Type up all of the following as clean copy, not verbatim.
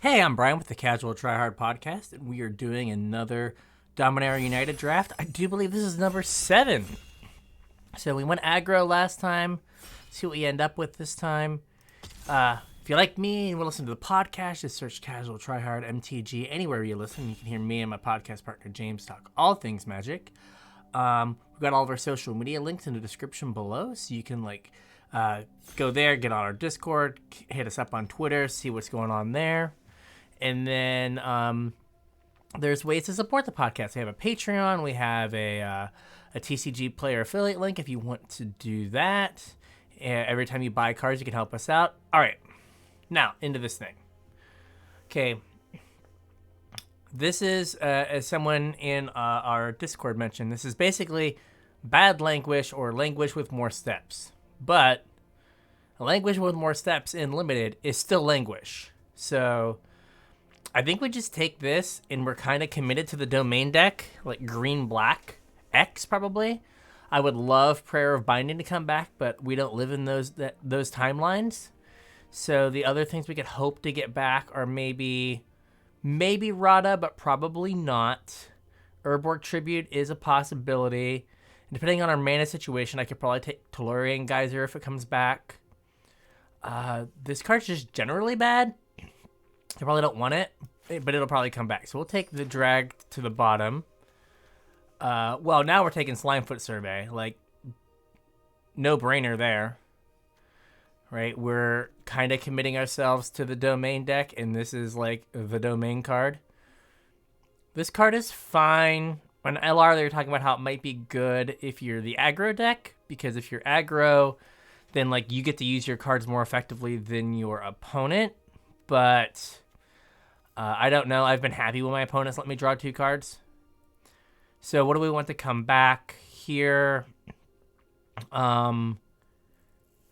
Hey, I'm Bryan with the Casual Try Hard podcast, and we are doing another Dominaria United draft. I do believe this is number 7. So we went aggro last time. See what we end up with this time. If you like me and want to listen to the podcast, just search Casual Try Hard MTG anywhere you listen. You can hear me and my podcast partner James talk all things Magic. We've got all of our social media links in the description below, so you can go there, get on our Discord, hit us up on Twitter, see what's going on there. And then there's ways to support the podcast. We have a Patreon. We have a TCG player affiliate link if you want to do that. Every time you buy cards, you can help us out. All right. Now, into this thing. Okay. This is, as someone in our Discord mentioned, this is basically bad languish or languish with more steps. But languish with more steps in Limited is still languish. So I think we just take this and we're kind of committed to the domain deck, like green-black X probably. I would love Prayer of Binding to come back, but we don't live in those timelines. So the other things we could hope to get back are maybe Rada, but probably not. Urborg Tribute is a possibility. And depending on our mana situation, I could probably take Tellurian Geyser if it comes back. This card's just generally bad. I probably don't want it, but it'll probably come back. So we'll take the drag to the bottom. Well, now we're taking Slimefoot Survey. Like, no brainer there. Right? We're kind of committing ourselves to the domain deck, and this is like the domain card. This card is fine. On LR, they were talking about how it might be good if you're the aggro deck, because if you're aggro, then like you get to use your cards more effectively than your opponent. But I don't know. I've been happy when my opponents let me draw 2 cards. So what do we want to come back here?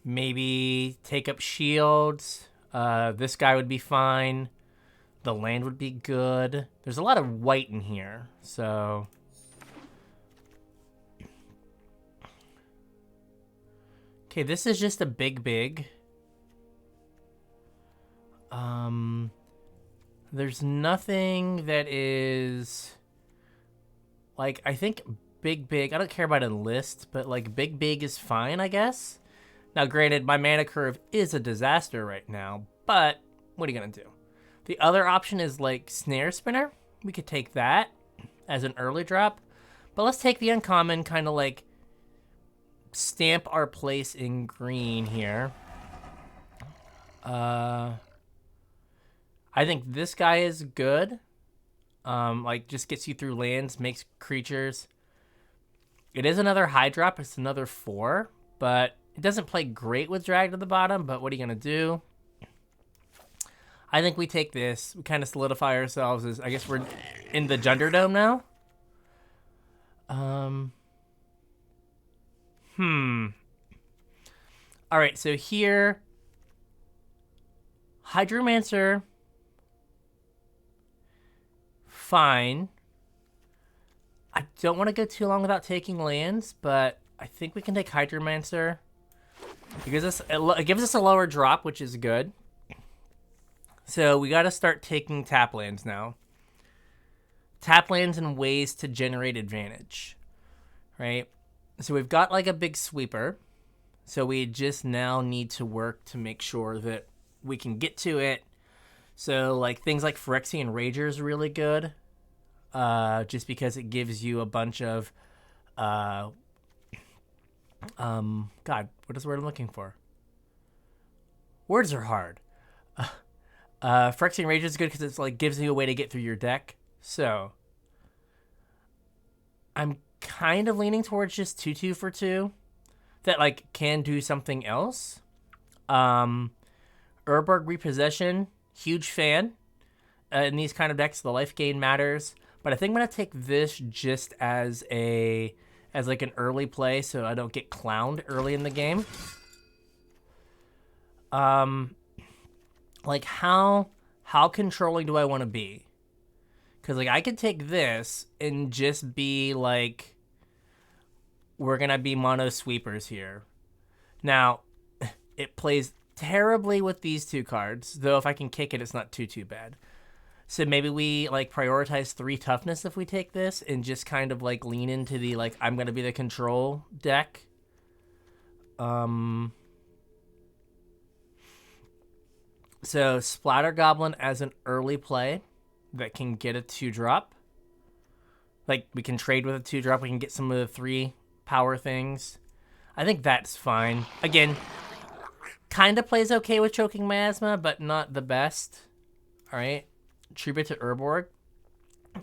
Maybe take up shields. This guy would be fine. The land would be good. There's a lot of white in here, so okay, this is just a big. There's nothing that is like, I think big. I don't care about a list, but like big is fine, I guess. Now, granted, my mana curve is a disaster right now, but what are you gonna do? The other option is like Snare Spinner. We could take that as an early drop, but let's take the uncommon, kind of like stamp our place in green here. I think this guy is good. Like, just gets you through lands, makes creatures. It is another high drop. It's another 4, but it doesn't play great with drag to the bottom, but what are you going to do? I think we take this. We kind of solidify ourselves as, I guess we're in the Junderdome now. All right, so here, Hydromancer, fine. I don't want to go too long without taking lands, but I think we can take Hydromancer. It gives us a lower drop, which is good. So we got to start taking tap lands now. Tap lands and ways to generate advantage, right? So we've got like a big sweeper. So we just now need to work to make sure that we can get to it. So like things like Phyrexian Rager is really good. Just because it gives you a bunch of God, what is the word I'm looking for? Words are hard. Phyrexian Rager is good because it's like gives you a way to get through your deck. So I'm kind of leaning towards just 2/2 for 2 that like can do something else. Urborg Repossession, huge fan. In these kind of decks, the life gain matters. But I think I'm gonna take this just as like an early play, so I don't get clowned early in the game. Like how controlling do I want to be? Because like I could take this and just be like, we're gonna be mono sweepers here. Now, it plays terribly with these two cards, though if I can kick it, it's not too bad. So maybe we like prioritize 3 toughness if we take this and just kind of like lean into the like I'm gonna be the control deck. So Splatter Goblin as an early play that can get a 2-drop. Like we can trade with a 2-drop. We can get some of the 3 power things. I think that's fine. Again, kind of plays okay with Choking Miasma, but not the best. All right. Tribute to Urborg.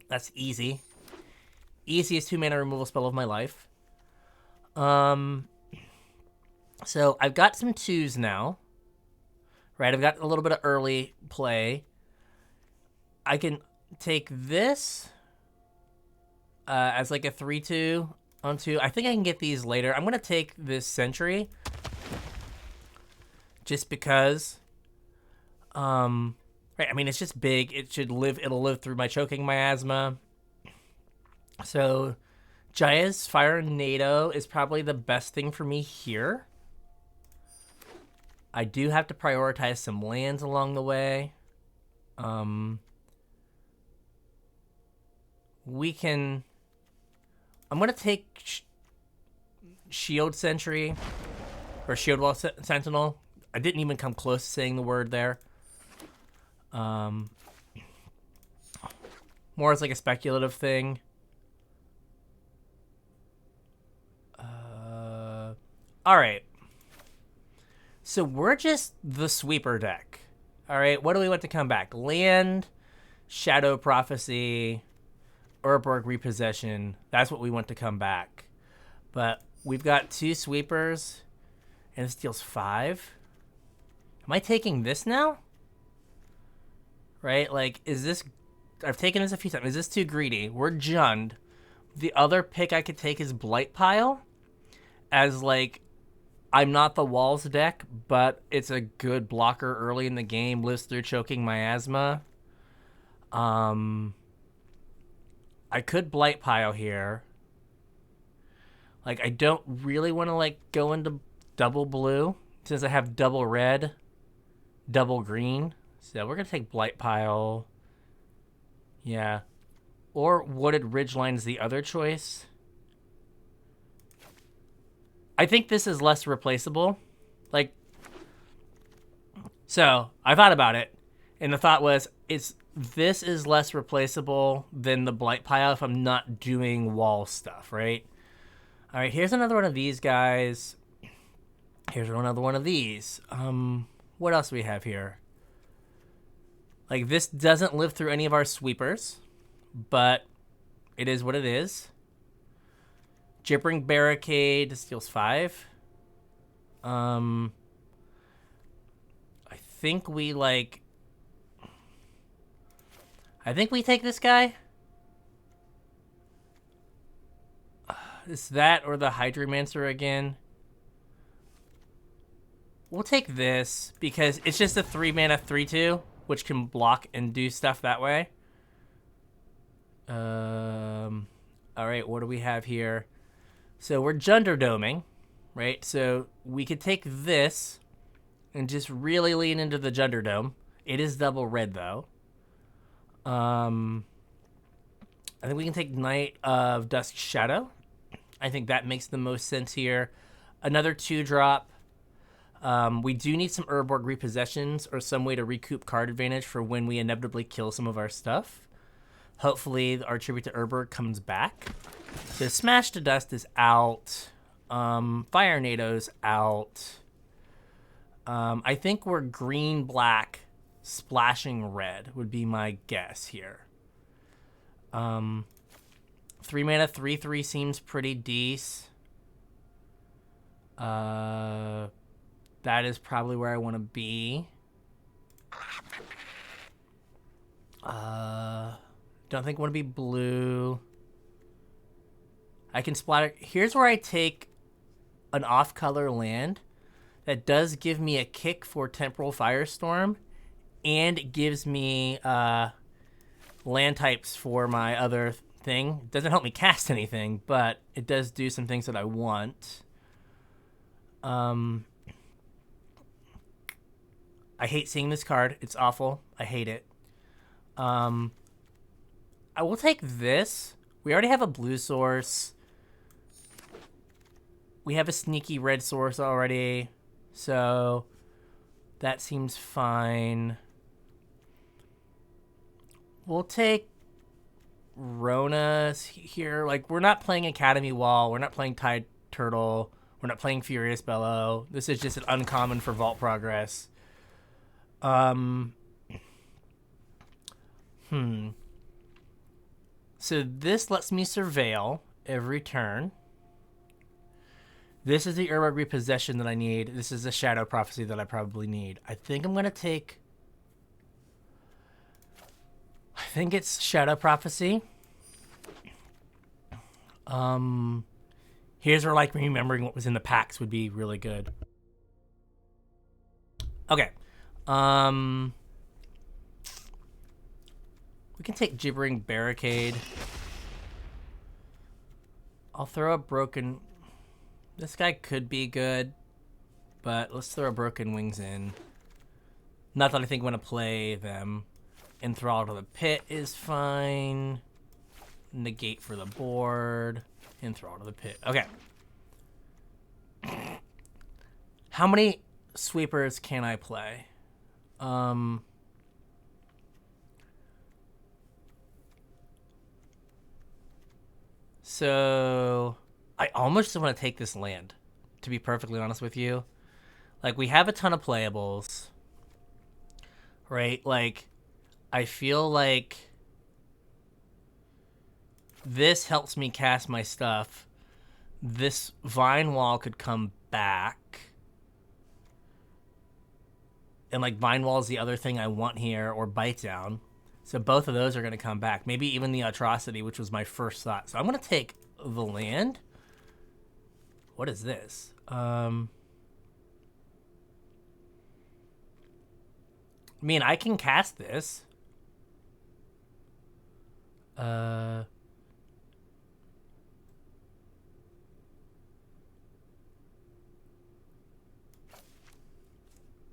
That's easy. Easiest 2-mana removal spell of my life. So I've got some 2s now. Right, I've got a little bit of early play. I can take this as like a 3/2 on 2. I think I can get these later. I'm going to take this Sentry. Just because. Right, I mean, it's just big. It'll live through my Choking Miasma. So, Jaya's Fire NATO is probably the best thing for me here. I do have to prioritize some lands along the way. We can... I'm going to take Shield Sentry or Shield Wall Sentinel. I didn't even come close to saying the word there. More as like a speculative thing. All right. So we're just the sweeper deck. All right, what do we want to come back? Land, Shadow Prophecy, Urborg Repossession. That's what we want to come back. But we've got 2 sweepers, and this deals 5. Am I taking this now? Right, like, is this... I've taken this a few times. Is this too greedy? We're Jund. The other pick I could take is Blight Pile. As, like... I'm not the Walls deck, but it's a good blocker early in the game. Lives through Choking Miasma. I could Blight Pile here. Like, I don't really want to, like, go into double blue. Since I have double red, double green. So we're going to take Blight Pile. Yeah. Or Wooded Ridgeline is the other choice. I think this is less replaceable. Like, so I thought about it, and the thought was, this is less replaceable than the Blight Pile if I'm not doing wall stuff, right? All right, here's another one of these guys. Here's another one of these. What else do we have here? Like, this doesn't live through any of our sweepers, but it is what it is. Gibbering Barricade steals 5. I think we take this guy. Is that or the Hydromancer again? We'll take this because it's just a 3-mana 3/2, which can block and do stuff that way. All right, what do we have here? So we're Junderdoming, right? So we could take this and just really lean into the Junderdome. It is double red, though. I think we can take Knight of Dusk Shadow. I think that makes the most sense here. Another 2-drop. We do need some Urborg Repossessions or some way to recoup card advantage for when we inevitably kill some of our stuff. Hopefully our Tribute to Urborg comes back. So Smash to Dust is out. Fire NATO's out. I think we're green-black splashing red would be my guess here. 3-mana 3/3 seems pretty decent. That is probably where I want to be. Don't think I want to be blue. I can splatter. Here's where I take an off-color land that does give me a kick for Temporal Firestorm, and it gives me land types for my other thing. It doesn't help me cast anything, but it does do some things that I want. I hate seeing this card. It's awful. I hate it. I will take this. We already have a blue source. We have a sneaky red source already. So that seems fine. We'll take Rona here. Like, we're not playing Academy Wall. We're not playing Tide Turtle. We're not playing Furious Bellow. This is just an uncommon for Vault Progress. So this lets me surveil every turn. This is the Urborg Repossession that I need. This is the Shadow Prophecy that I probably need. I think I'm going to take... I think it's Shadow Prophecy. Here's where, like, remembering what was in the packs would be really good. Okay. We can take Gibbering Barricade. I'll throw a Broken... This guy could be good, but let's throw a Broken Wings in. Not that I think I'm going to play them. Enthrall to the Pit is fine. Negate for the board. Enthrall to the Pit. Okay. How many sweepers can I play? So I almost just want to take this land, to be perfectly honest with you. Like, we have a ton of playables, right? Like, I feel like this helps me cast my stuff. This Vine Wall could come back. And, like, Vine Wall is the other thing I want here, or Bite Down. So both of those are going to come back. Maybe even the Atrocity, which was my first thought. So I'm going to take the land. What is this? I mean, I can cast this.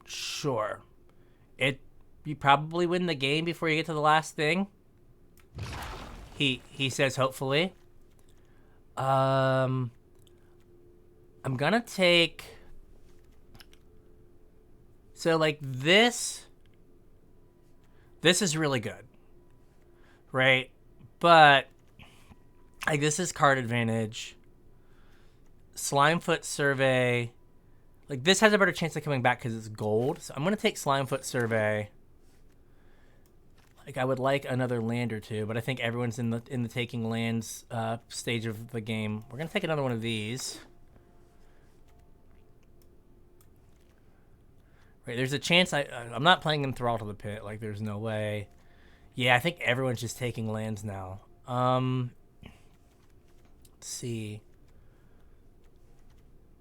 Sure. You probably win the game before you get to the last thing. He says hopefully. I'm gonna take... So, like, this is really good. Right? But, like, this is card advantage. Slimefoot Survey. Like, this has a better chance of coming back because it's gold. So I'm going to take Slimefoot Survey. Like, I would like another land or two, but I think everyone's in the taking lands stage of the game. We're going to take another one of these. Right, there's a chance I'm not playing Enthrall to the Pit. Like, there's no way. Yeah, I think everyone's just taking lands now. Let's see.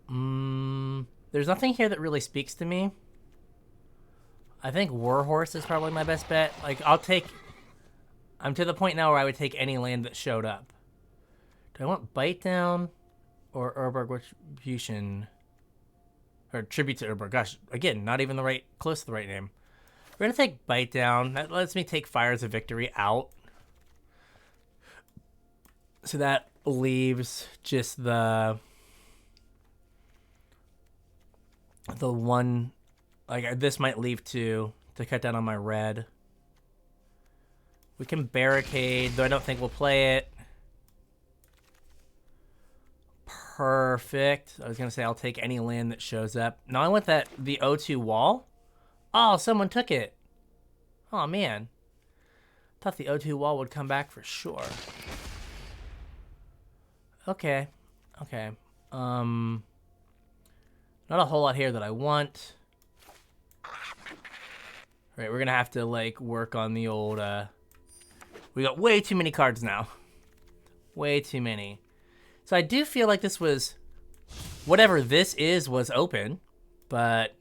There's nothing here that really speaks to me. I think Warhorse is probably my best bet. Like, I'm to the point now where I would take any land that showed up. Do I want Bite Down or Urborg Retribution? Or Tribute to Urborg. Gosh, again, not even close to the right name. We're going to take Bite Down. That lets me take Fires of Victory out. So that leaves just the one... Like, this might leave two to cut down on my red. We can Barricade, though I don't think we'll play it. Perfect. I was going to say I'll take any land that shows up. Now I want the O2 wall. Oh, someone took it. Oh, man. Thought the O2 wall would come back for sure. Okay. Okay. Not a whole lot here that I want. Right, we're gonna have to, like, work on the old, we got way too many cards now. Way too many. So I do feel like this was... Whatever this was open. But...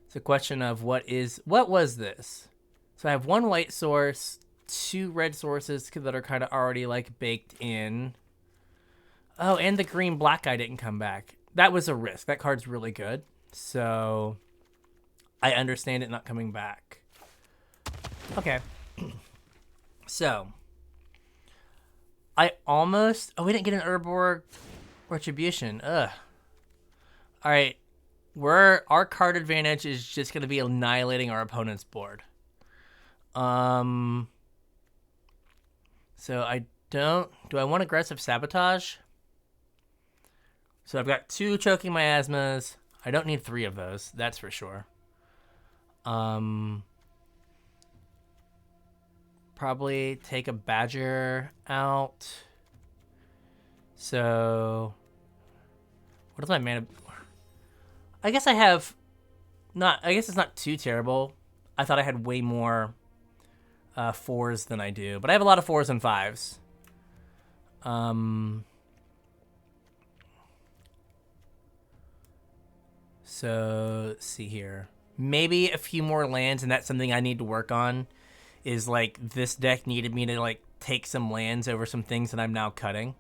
It's a question of what was this? So I have one white source, two red sources that are kind of already, like, baked in. Oh, and the green-black guy didn't come back. That was a risk. That card's really good. So... I understand it not coming back. Okay. So, I almost... Oh, we didn't get an Urborg Retribution. Ugh. Alright. Our card advantage is just going to be annihilating our opponent's board. So I don't... Do I want aggressive sabotage? So I've got 2 choking miasmas. I don't need 3 of those. That's for sure. Probably take a badger out. So what is my mana? I guess I have not. I guess it's not too terrible. I thought I had way more 4s than I do, but I have a lot of 4s and 5s. So let's see here. Maybe a few more lands, and that's something I need to work on. Is like this deck needed me to like take some lands over some things that I'm now cutting.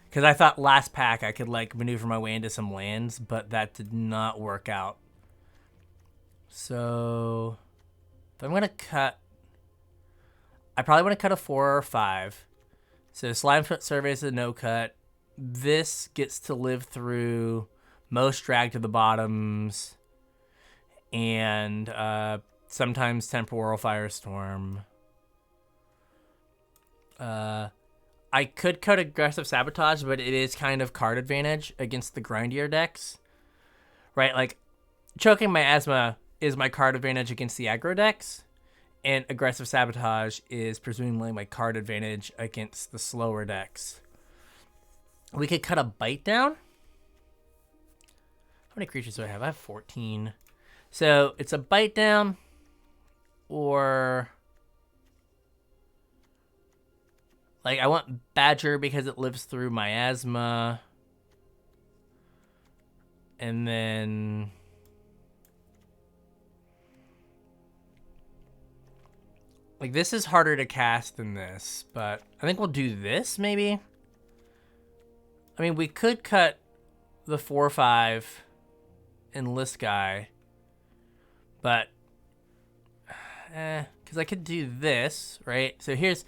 Because I thought last pack I could like maneuver my way into some lands, but that did not work out. So if I'm gonna cut, I probably want to cut a 4 or 5. So Slimefoot Survey is a no cut. This gets to live through most drag to the bottoms, and sometimes Temporal Firestorm. I could cut aggressive sabotage, but it is kind of card advantage against the grindier decks, right? Like choking miasma is my card advantage against the aggro decks, and aggressive sabotage is presumably my card advantage against the slower decks. We could cut a bite down. How many creatures do I have? I have 14. So it's a bite down, or like I want Badger because it lives through miasma. And then like this is harder to cast than this, but I think we'll do this maybe. I mean, we could cut the 4/5 and list guy, but because I could do this, right? So here's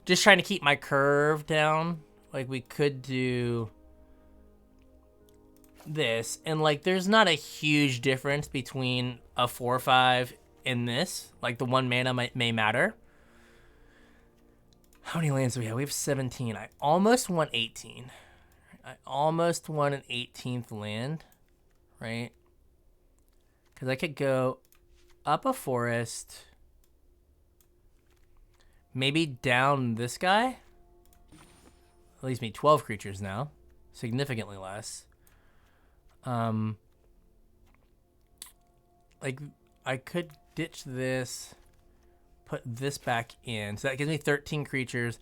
just trying to keep my curve down. Like we could do this, and like there's not a huge difference between a 4/5 and this. Like the 1 mana may matter. How many lands do we have? We have 17. I almost want 18. I almost want an 18th land, right? Because I could go up a forest, maybe down this guy. That leaves me 12 creatures now, significantly less. Like I could ditch this, put this back in, so that gives me 13 creatures.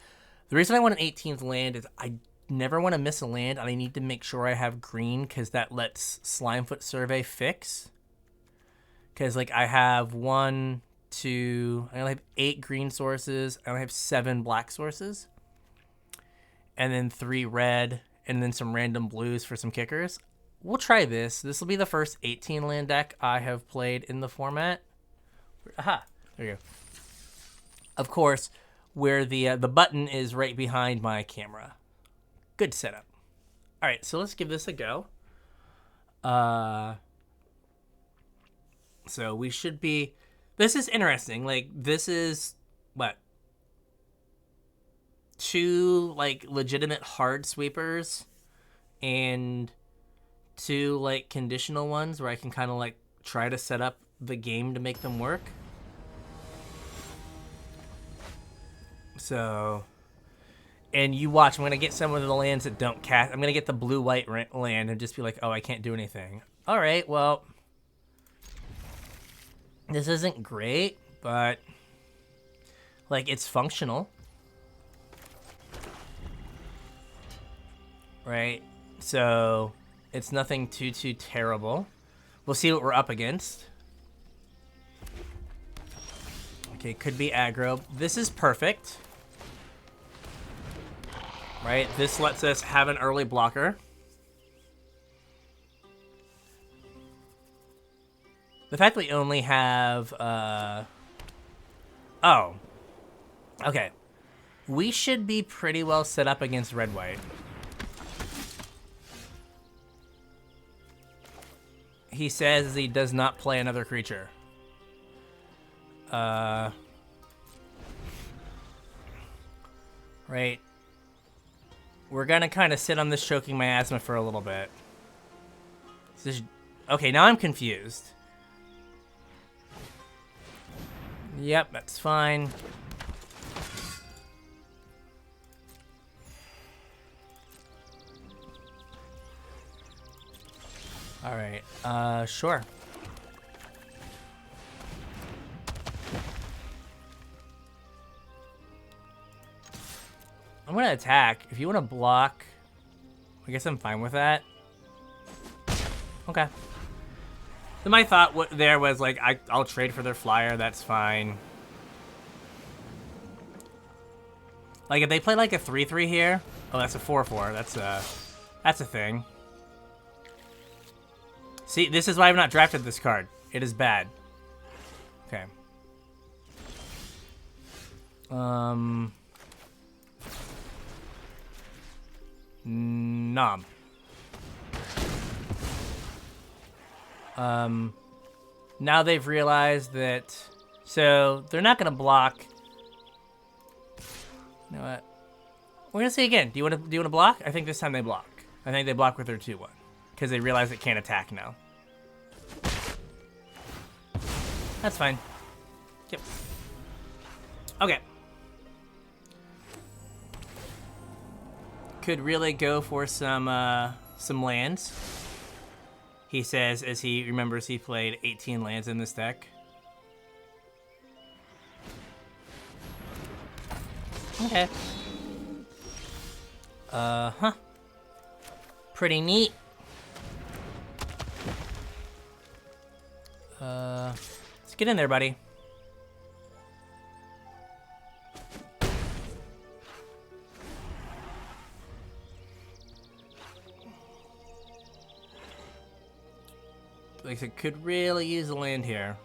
The reason I want an 18th land is I never want to miss a land, and I need to make sure I have green because that lets Slimefoot Survey fix. Because like I have 1, 2, I only have 8 green sources. I only have 7 black sources, and then 3 red, and then some random blues for some kickers. We'll try this. This will be the first 18 land deck I have played in the format. Aha, there you go. Of course, where the button is right behind my camera. Good setup. All right, so let's give this a go. So we should be... This is interesting. Like, this is, what? 2, like, legitimate hard sweepers and 2, like, conditional ones where I can kind of, like, try to set up the game to make them work. So... And you watch, I'm going to get some of the lands that don't cast. I'm going to get the blue-white land and just be like, oh, I can't do anything. All right, well, this isn't great, but, like, it's functional. Right? So, it's nothing too terrible. We'll see what we're up against. Okay, could be aggro. This is perfect. Right, this lets us have an early blocker. The fact that we only have, oh. Okay. We should be pretty well set up against red-white. He says he does not play another creature. Right. We're gonna kind of sit on this choking miasma for a little bit. Okay, now I'm confused. Yep, that's fine. Alright, sure. I'm gonna attack. If you want to block, I guess I'm fine with that. Okay. So my thought there was like, I'll trade for their flyer. That's fine. Like if they play like a 3/3 here, oh, that's a 4/4. That's a thing. See, this is why I've not drafted this card. It is bad. Okay. Nom. Now they've realized that, so they're not gonna block. You know what? We're gonna see again. Do you want to block? I think this time they block. I think they block with their 2/1 because they realize it can't attack now. That's fine. Yep. Okay. Could really go for some lands. He says, as he remembers, he played 18 lands in this deck. Okay. Huh. Pretty neat. Let's get in there, buddy. Like I said, could really use a land here.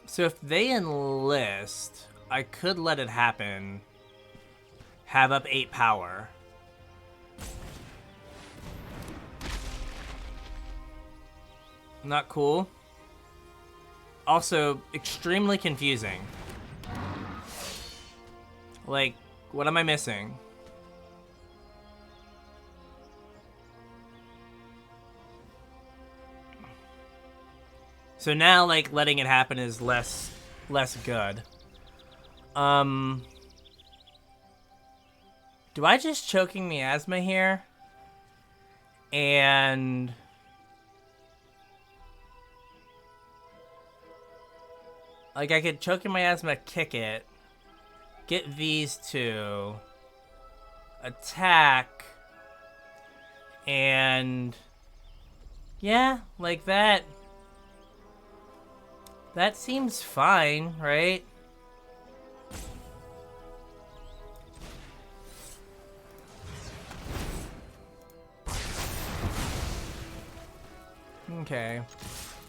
So if they enlist, I could let it happen. Have up 8 power. Not cool. Also, extremely confusing. Like, what am I missing? So now, like, letting it happen is less good. Do I just choking miasma here? And like, I could choking miasma, kick it, get these two, attack, and yeah, like that. That seems fine, right? Okay.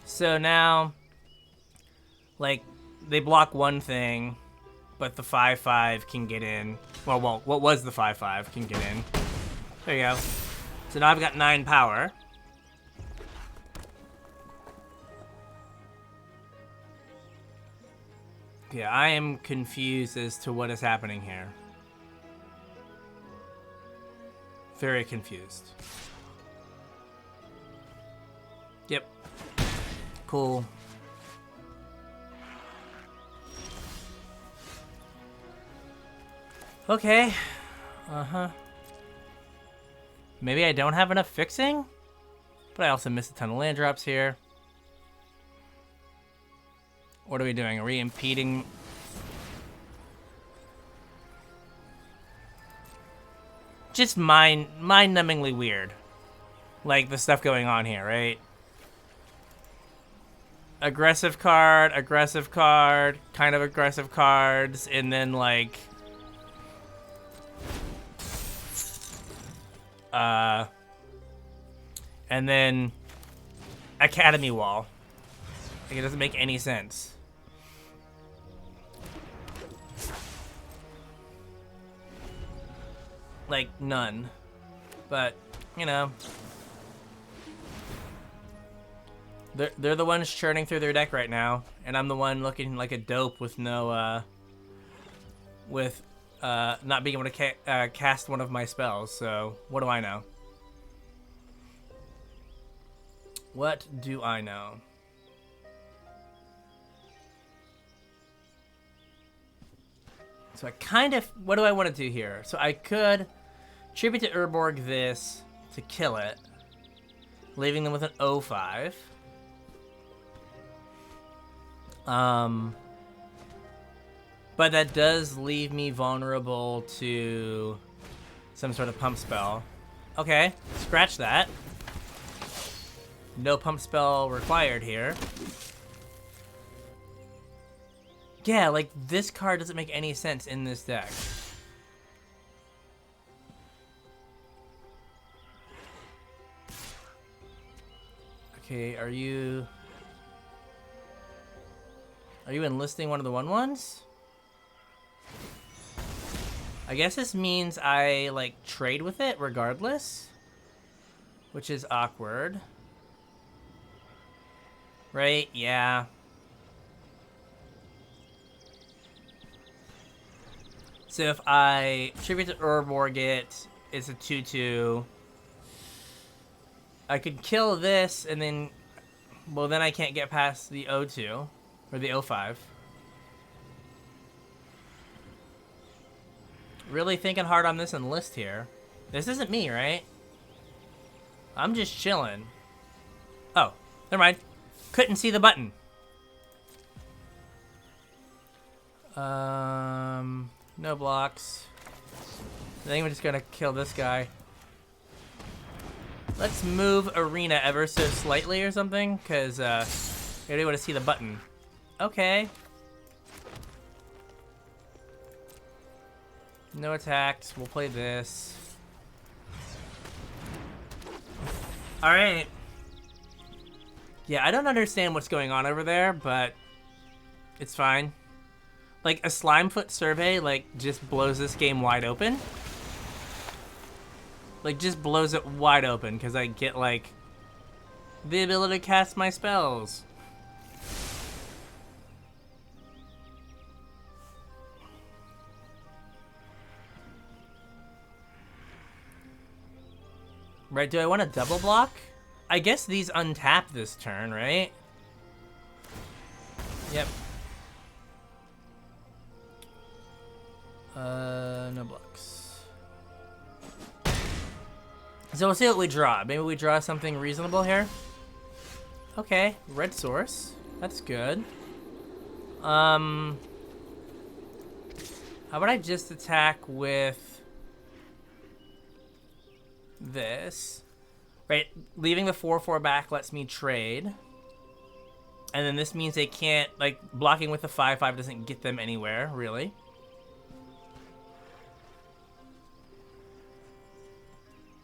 So now, like, they block one thing, but the 5/5 can get in. Well, what was the 5/5 can get in. There you go. So now I've got 9 power. Yeah, I am confused as to what is happening here. Very confused. Yep. Cool. Okay. Uh-huh. Maybe I don't have enough fixing? But I also missed a ton of land drops here. What are we doing? Are we impeding? Just mind-numbingly weird. Like the stuff going on here, right? aggressive card, kind of aggressive cards, and then like and then Academy Wall. Like, it doesn't make any sense. Like, none. But, you know. They're the ones churning through their deck right now, and I'm the one looking like a dope with no, not being able to cast one of my spells, so what do I know? What do I know? So I kind of, what do I want to do here? So I could tribute to Urborg this to kill it, leaving them with an 0-5. But that does leave me vulnerable to some sort of pump spell. Okay, scratch that. No pump spell required here. Yeah, like, this card doesn't make any sense in this deck. Okay, are you enlisting one of the 1/1s? I guess this means I, like, trade with it regardless, which is awkward. Right? Yeah. So if I tribute to Urborg it, it's a 2/2. I could kill this and then, well, then I can't get past the 0-2 or the 0-5. Really thinking hard on this enlist here. This isn't me, right? I'm just chilling. Oh, never mind. Couldn't see the button. No blocks. I think we're just gonna kill this guy. Let's move arena ever so slightly or something, because I really want to see the button. Okay. No attacks. We'll play this. Alright. Yeah, I don't understand what's going on over there, but it's fine. Like, a Slimefoot Survey, like, just blows this game wide open. Like, just blows it wide open, because I get, like, the ability to cast my spells. Right, do I want to double block? I guess these untap this turn, right? Yep. No blocks. So we'll see what we draw. Maybe we draw something reasonable here. Okay, red source. That's good. How about I just attack with this? Right, leaving the 4/4 back lets me trade. And then this means they can't, like, blocking with the 5/5 doesn't get them anywhere, really.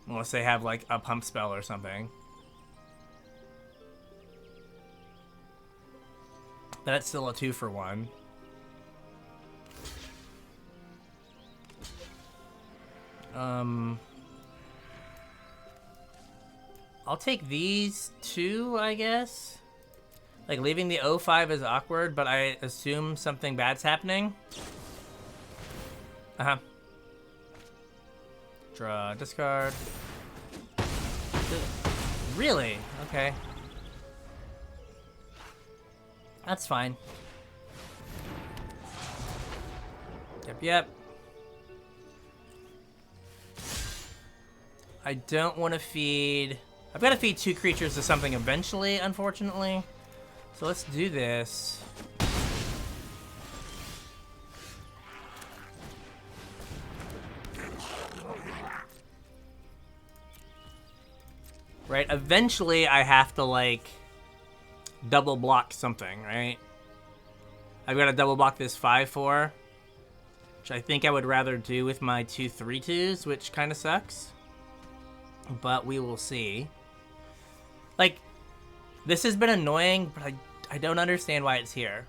Unless they have, like, a pump spell or something. That's still a 2-for-1. I'll take these two, I guess. Like, leaving the 0-5 is awkward, but I assume something bad's happening. Uh-huh. Draw, discard. Really? Okay. That's fine. Yep. I don't want to feed... I've got to feed 2 creatures to something eventually, unfortunately. So let's do this. Right, eventually I have to, like, double block something, right? I've got to double block this 5/4, which I think I would rather do with my 2 3/2s, which kind of sucks. But we will see. Like, this has been annoying, but I don't understand why it's here.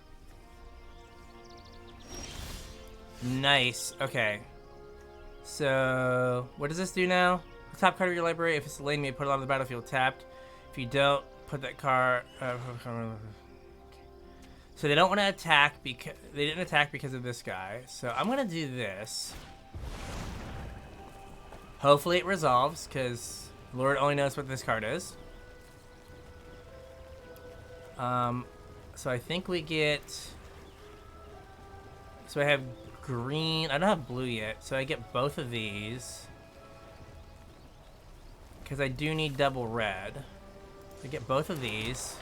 Nice. Okay. So, what does this do now? The top card of your library, if it's a lane, you may put it on the battlefield tapped. If you don't, put that card... So they don't want to attack because... They didn't attack because of this guy. So I'm going to do this. Hopefully it resolves, because Lord only knows what this card is. So I think we get... So I have green. I don't have blue yet, so I get both of these. Because I do need double red. I get both of these.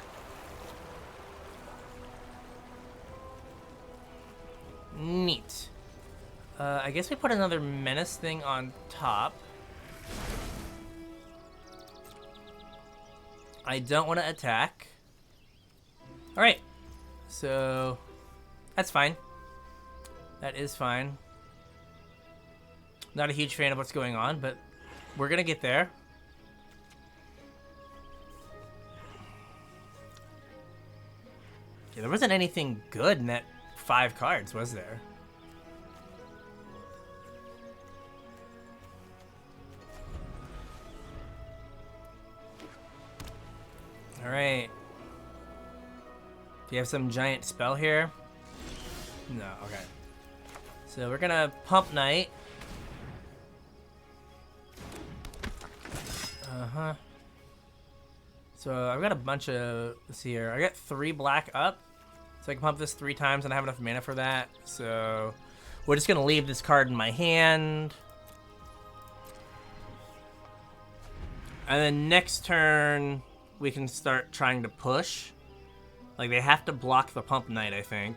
Neat. I guess we put another menace thing on top. I don't want to attack. Alright. So, that's fine. That is fine. Not a huge fan of what's going on, but we're gonna get there. Yeah, there wasn't anything good in that 5 cards, was there? Alright. Do you have some giant spell here? No, okay. So we're gonna pump Knight. Uh-huh. So I've got a bunch of... Let's see here. I got 3 black up. So I can pump this 3 times and I have enough mana for that. So we're just gonna leave this card in my hand. And then next turn, we can start trying to push. Like, they have to block the Pump Knight, I think.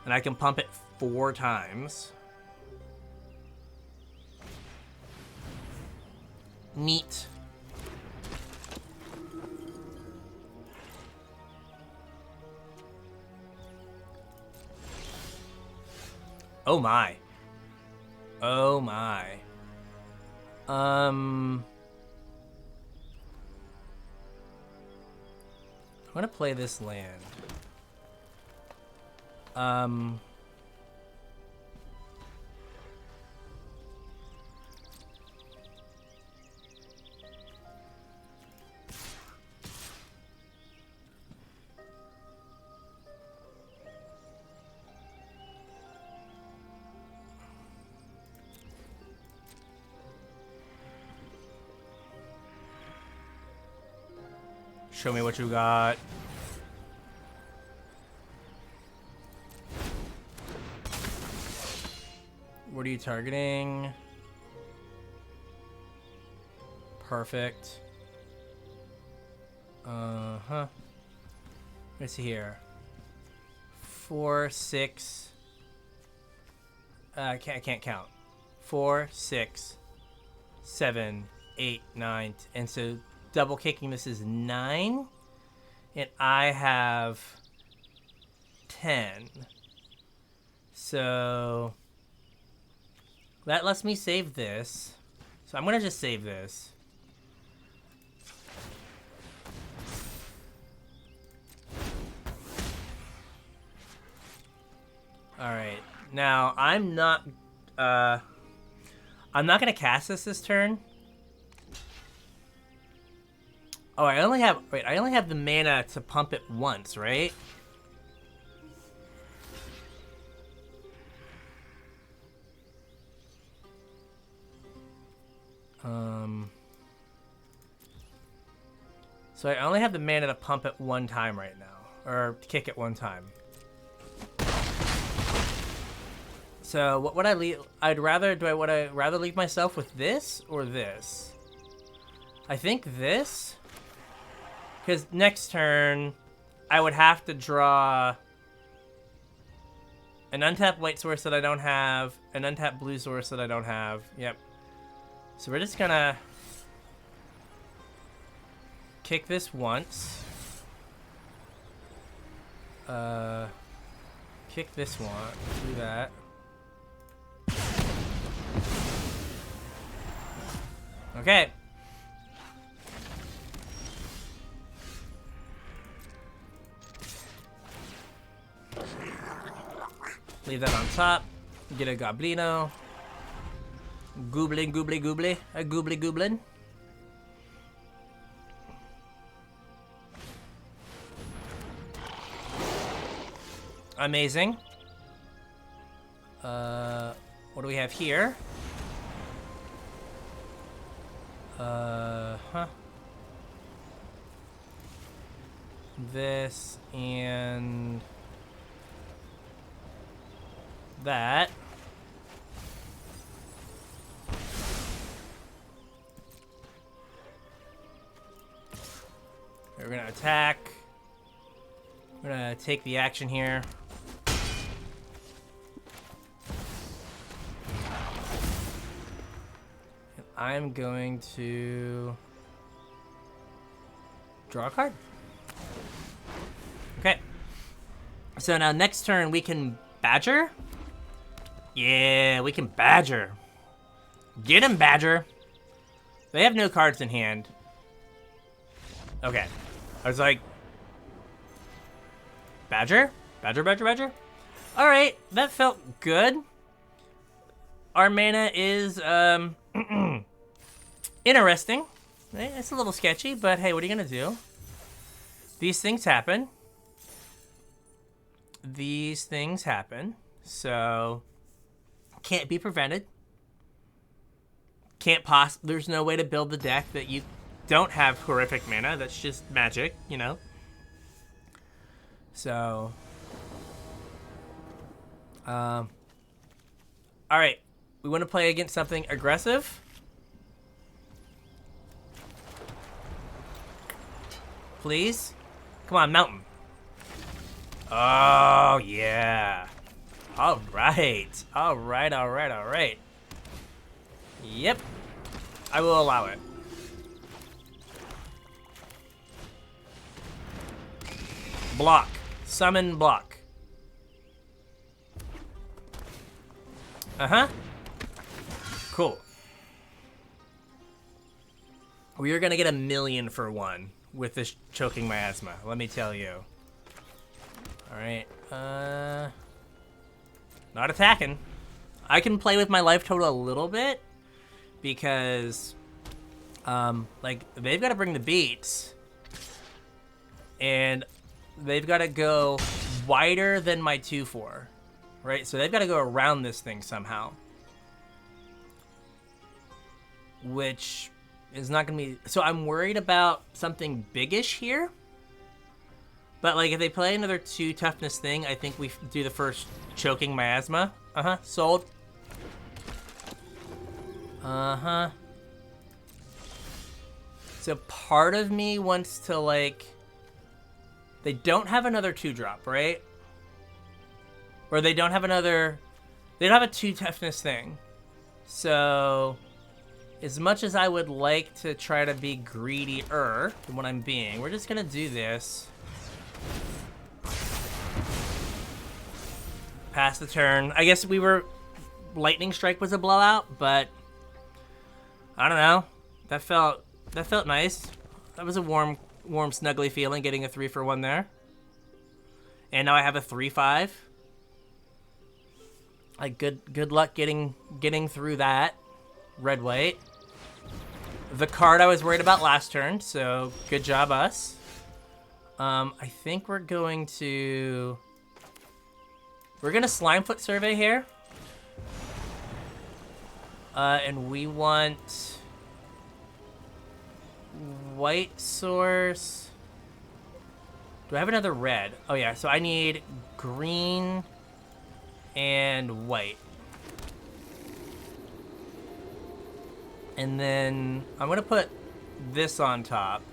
And I can pump it 4 times. Neat. Oh my. Oh my. I'm gonna play this land. Show me what you got. What are you targeting? Perfect. Uh-huh. Let's see here. 4, 6. I can't count. 4, 6, 7, 8, 9, and so double kicking this is 9, and I have 10. So that lets me save this. So I'm gonna just save this. All right, now I'm not gonna cast this turn. Oh, I only have the mana to pump it once, right? So I only have the mana to pump it 1 time right now, or kick it 1 time. So what would I leave? Would I rather leave myself with this or this? I think this. Because next turn, I would have to draw an untapped white source that I don't have, an untapped blue source that I don't have. Yep. So we're just gonna... kick this once. Kick this one. Do that. Okay. Leave that on top. Get a Goblino. Gooblin, goobly, goobly. A goobly, gooblin. Amazing. What do we have here? This and that. We're gonna attack. We're gonna take the action here. And I'm going to draw a card. Okay. So now next turn we can Badger. Yeah, we can Badger. Get him, Badger. They have no cards in hand. Okay. I was like, Badger? Badger, Badger, Badger? Alright, that felt good. Our mana is, interesting. It's a little sketchy, but hey, what are you gonna do? These things happen. These things happen. So, can't be prevented. There's no way to build the deck that you don't have horrific mana. That's just magic, you know? So, alright. We want to play against something aggressive. Please? Come on, Mountain. Oh, yeah. Alright. Alright, alright, alright. Yep. I will allow it. Block. Summon block. Uh-huh. Cool. We are gonna get 1,000,000 for one with this choking miasma, let me tell you. Alright, not attacking. I can play with my life total a little bit because, like, they've got to bring the beats and they've got to go wider than my 2/4, right? So they've got to go around this thing somehow, which is not going to be... So I'm worried about something biggish here. But, like, if they play another 2 toughness thing, I think we do the first choking miasma. Uh-huh, sold. Uh-huh. So part of me wants to, like... They don't have another 2-drop, right? Or they don't have another... They don't have a 2 toughness thing. So... As much as I would like to try to be greedier than what I'm being, we're just gonna do this. Pass the turn. I guess we were... Lightning Strike was a blowout, but... I don't know. That felt nice. That was a warm, snuggly feeling, getting a 3-for-1 there. And now I have a 3/5. Like, good luck getting through that. Red, white. The card I was worried about last turn, so good job, us. I think we're going to... We're going to Slimefoot Survey here. And we want... White source... Do I have another red? Oh yeah, so I need green and white. And then I'm gonna put this on top.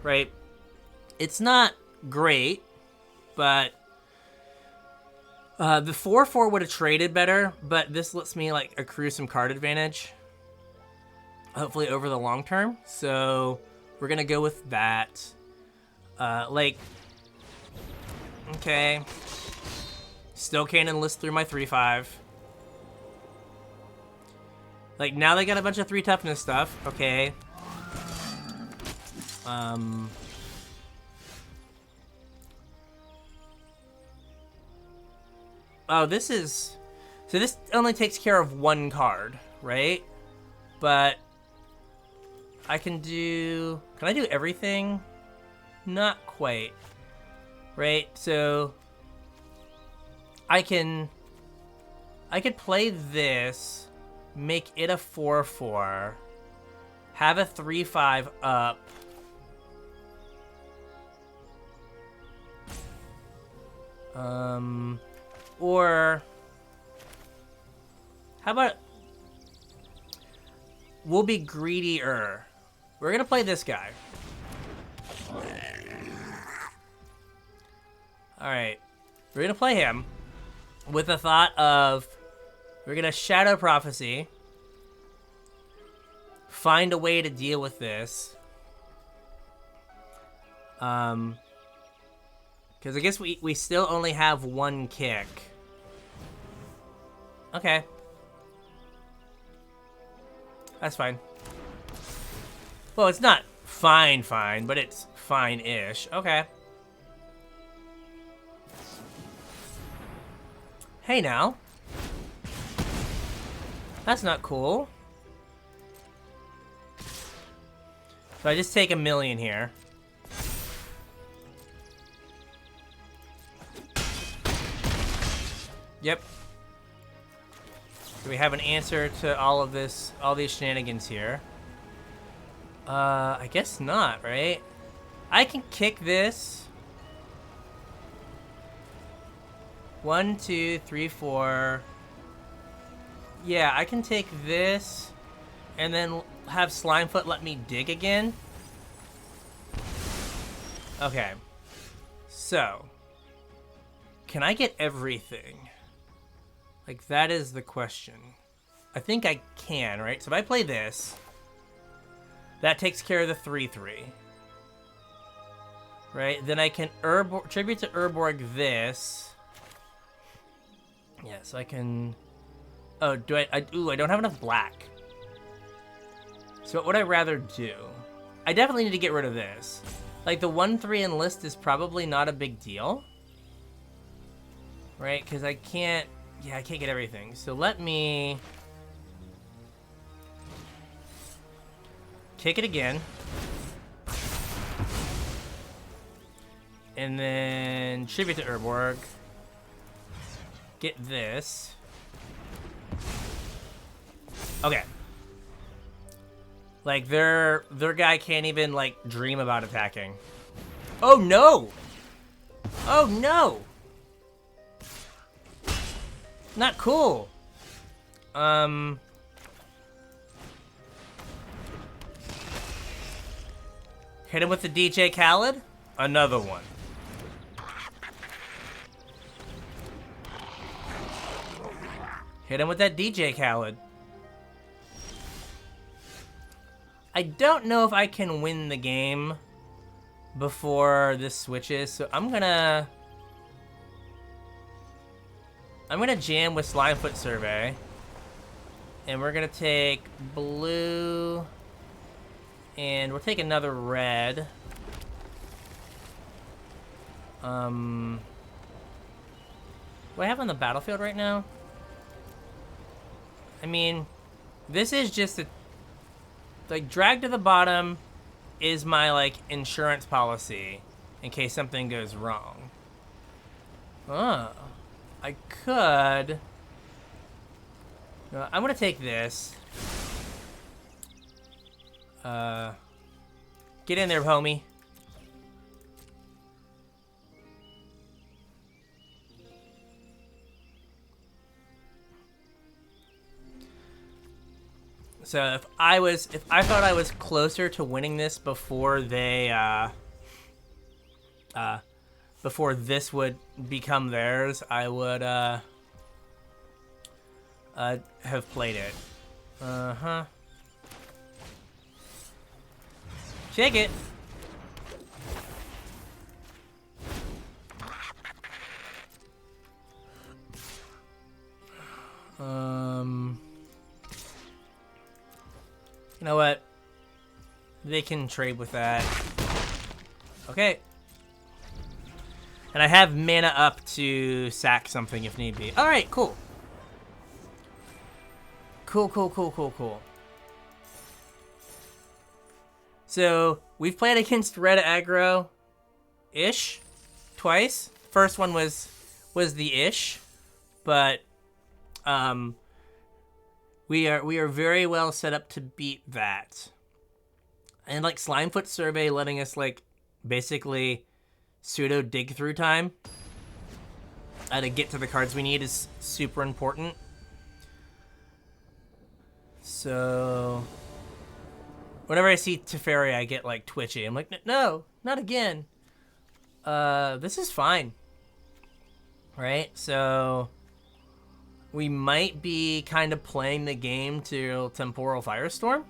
Right? It's not great, but the 4/4 would have traded better, but this lets me like accrue some card advantage. hopefully over the long term. So we're gonna go with that. Like, okay, still can't enlist through my 3/5. Like, now they got a bunch of 3 toughness stuff. Okay. Oh, this is... So this only takes care of 1 card, right? But I can do... Can I do everything? Not quite. Right? So I could play this, make it a 4/4, have a 3/5 up. Or how about we'll be greedier. We're gonna play this guy. Alright. We're gonna play him with the thought of we're gonna Shadow Prophecy. Find a way to deal with this. Because I guess we still only have 1 kick. Okay. That's fine. Well, it's not fine, but it's fine-ish. Okay. Hey, now. That's not cool. So I just take a million here. Yep. Do we have an answer to all these shenanigans here? I guess not, right? I can kick this. 1, 2, 3, 4. Yeah, I can take this and then have Slimefoot let me dig again. Okay. So, can I get everything? Like, that is the question. I think I can, right? So if I play this, that takes care of the 3/3. Right? Then I can tribute to Urborg this. Yeah, so I can... Oh, ooh, I don't have enough black. So what would I rather do? I definitely need to get rid of this. Like, the 1/3 enlist is probably not a big deal. Right? Because I can't... Yeah, I can't get everything. So let me... kick it again. And then tribute to Urborg. Get this. Okay. Like, their guy can't even, like, dream about attacking. Oh, no! Oh, no! Not cool. Hit him with the DJ Khaled. Another one. Hit him with that DJ Khaled. I don't know if I can win the game before this switches, so I'm gonna jam with Slimefoot Survey. And we're gonna take blue, and we'll take another red. What do I have on the battlefield right now? I mean, this is just a... Like, drag to the bottom is my, like, insurance policy in case something goes wrong. Oh. I could... I'm gonna take this. Get in there, homie. So if I thought I was closer to winning this before before this would become theirs, I would have played it. Uh-huh. Shake it. You know what? They can trade with that. Okay. And I have mana up to sack something if need be. Alright, cool. Cool. So, we've played against red aggro-ish twice. First one was the ish, but we are very well set up to beat that. And like Slimefoot Survey letting us like basically pseudo dig through time to get to the cards we need is super important. So whenever I see Teferi, I get like twitchy. I'm like, no, not again. This is fine. Right? So we might be kind of playing the game to Temporal Firestorm.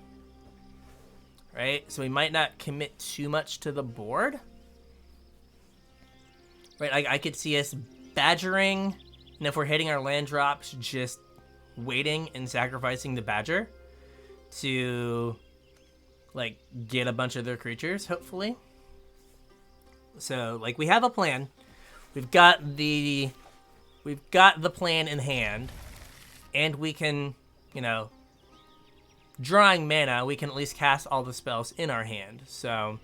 Right? So we might not commit too much to the board. Right? I could see us badgering, and if we're hitting our land drops, just waiting and sacrificing the badger to like get a bunch of their creatures, hopefully. So like we have a plan. We've got the plan in hand, and we can, you know, drawing mana, we can at least cast all the spells in our hand. So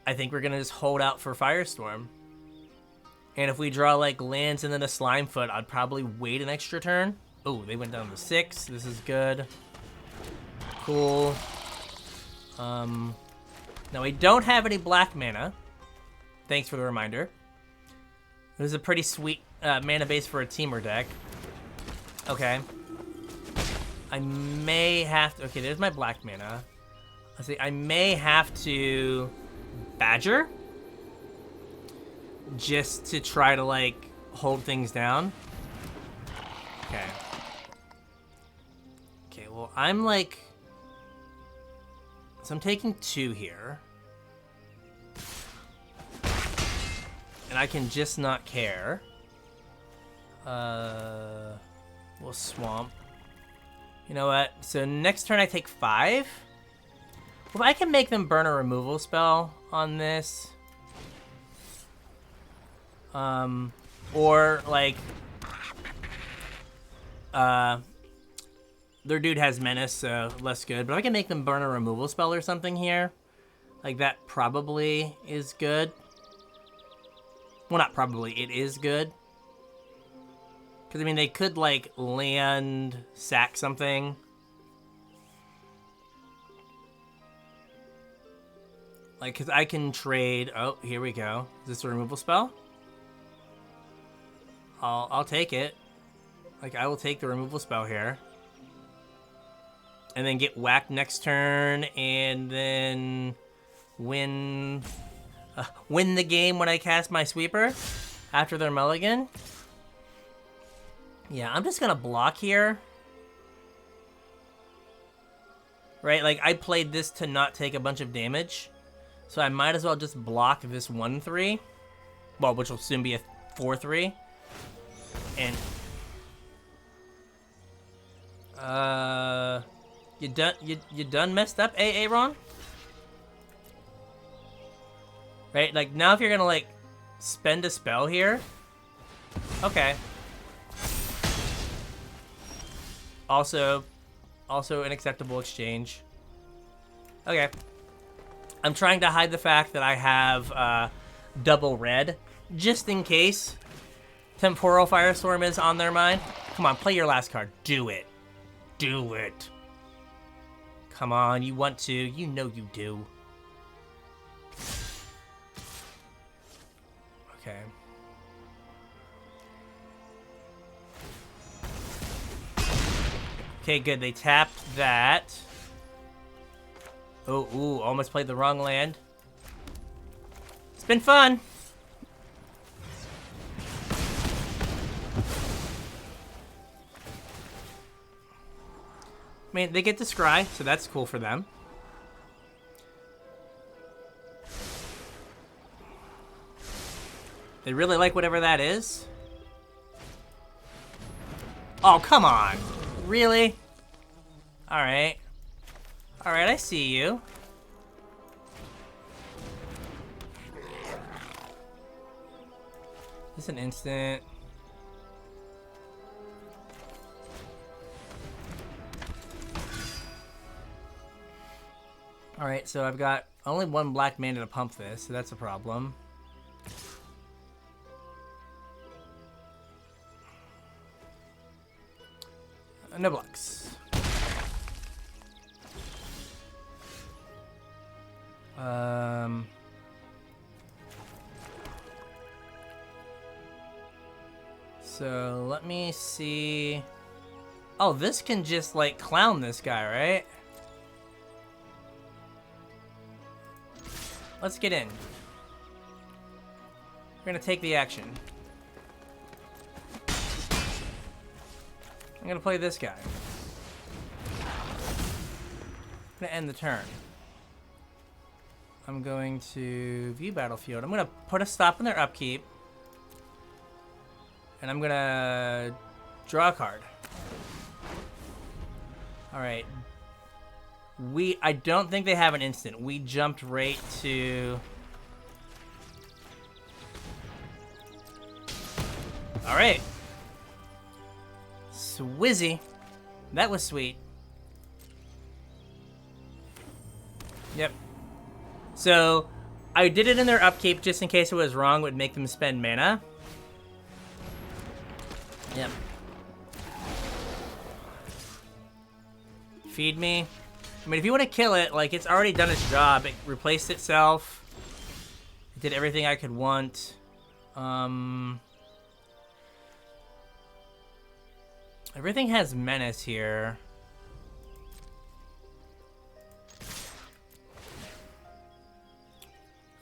I think we're gonna just hold out for Firestorm. And if we draw like lands and then a Slimefoot, I'd probably wait an extra turn. Oh, they went down to 6. This is good. Cool. Now we don't have any black mana. Thanks for the reminder. It was a pretty sweet mana base for a teamer deck. Okay. I may have to... Okay, there's my black mana. Let's see. I may have to Badger. Just to try to, like, hold things down. Okay. Okay, well, I'm, like... So I'm taking 2 here. And I can just not care. We'll swamp. You know what? So next turn I take 5. Well, I can make them burn a removal spell on this. Or like, their dude has menace, so less good. But I can make them burn a removal spell or something here. Like that probably is good. Well, not probably, it is good. Because, I mean, they could, like, land, sack something. Like, because I can trade... Oh, here we go. Is this a removal spell? I'll take it. Like, I will take the removal spell here. And then get whacked next turn, and then win the game when I cast my sweeper after their mulligan. Yeah, I'm just gonna block here. Right, like I played this to not take a bunch of damage. So I might as well just block this 1/3. Well, which will soon be a 4/3. And you done messed up, Aaron? Right, like now if you're gonna like spend a spell here. Okay. Also an acceptable exchange. Okay. I'm trying to hide the fact that I have double red, just in case Temporal Firestorm is on their mind. Come on, play your last card. Do it. Do it. Come on, you want to. You know you do. Okay. Okay, good. They tapped that. Oh, ooh, almost played the wrong land. It's been fun. I mean, they get to scry, so that's cool for them. They really like whatever that is? Oh, come on. Really? Alright. Alright, I see you. Just an instant. Alright, so I've got only one black mana to pump this, so that's a problem. No blocks. So let me see. Oh, this can just like clown this guy, right? Let's get in. We're gonna take the action. I'm gonna play this guy. I'm gonna end the turn. I'm going to view battlefield. I'm gonna put a stop in their upkeep. And I'm gonna draw a card. Alright. I don't think they have an instant. We jumped right to... Alright. Swizzy. That was sweet. Yep. So, I did it in their upkeep just in case it was wrong. It would make them spend mana. Yep. Feed me. I mean, if you want to kill it, like, it's already done its job. It replaced itself. It did everything I could want. Everything has menace here.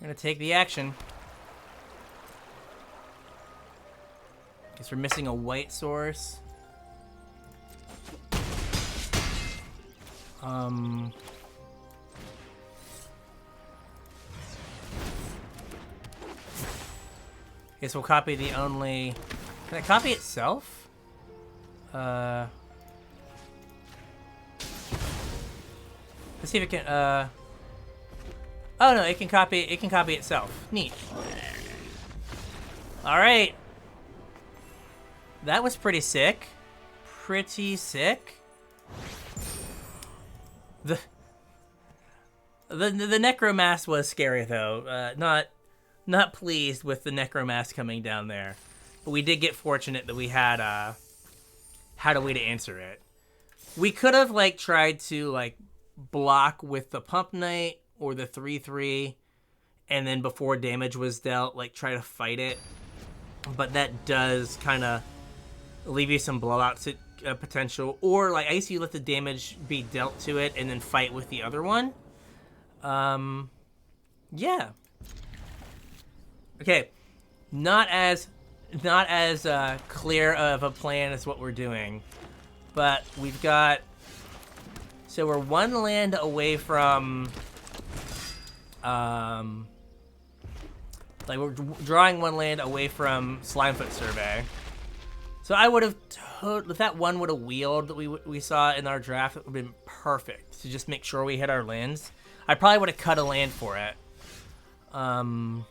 I'm gonna take the action. Guess we're missing a white source. Guess we'll copy the only... Can it copy itself? Let's see if it can, Oh no, it can copy itself. Neat. Alright. That was pretty sick. Pretty sick. The Necromass was scary though. Not pleased with the Necromass coming down there. But we did get fortunate that we had a way to answer it. We could have like tried to like block with the Pump Knight or the 3/3, and then before damage was dealt, like try to fight it. But that does kind of leave you some blowout potential, or like I guess you let the damage be dealt to it and then fight with the other one. Yeah. Okay, not as clear of a plan as what we're doing, but we've got. So we're one land away from. Like we're drawing one land away from Slimefoot Survey. So I would have, if that one would have wheeled that we saw in our draft, it would have been perfect to just make sure we hit our lands. I probably would have cut a land for it. We're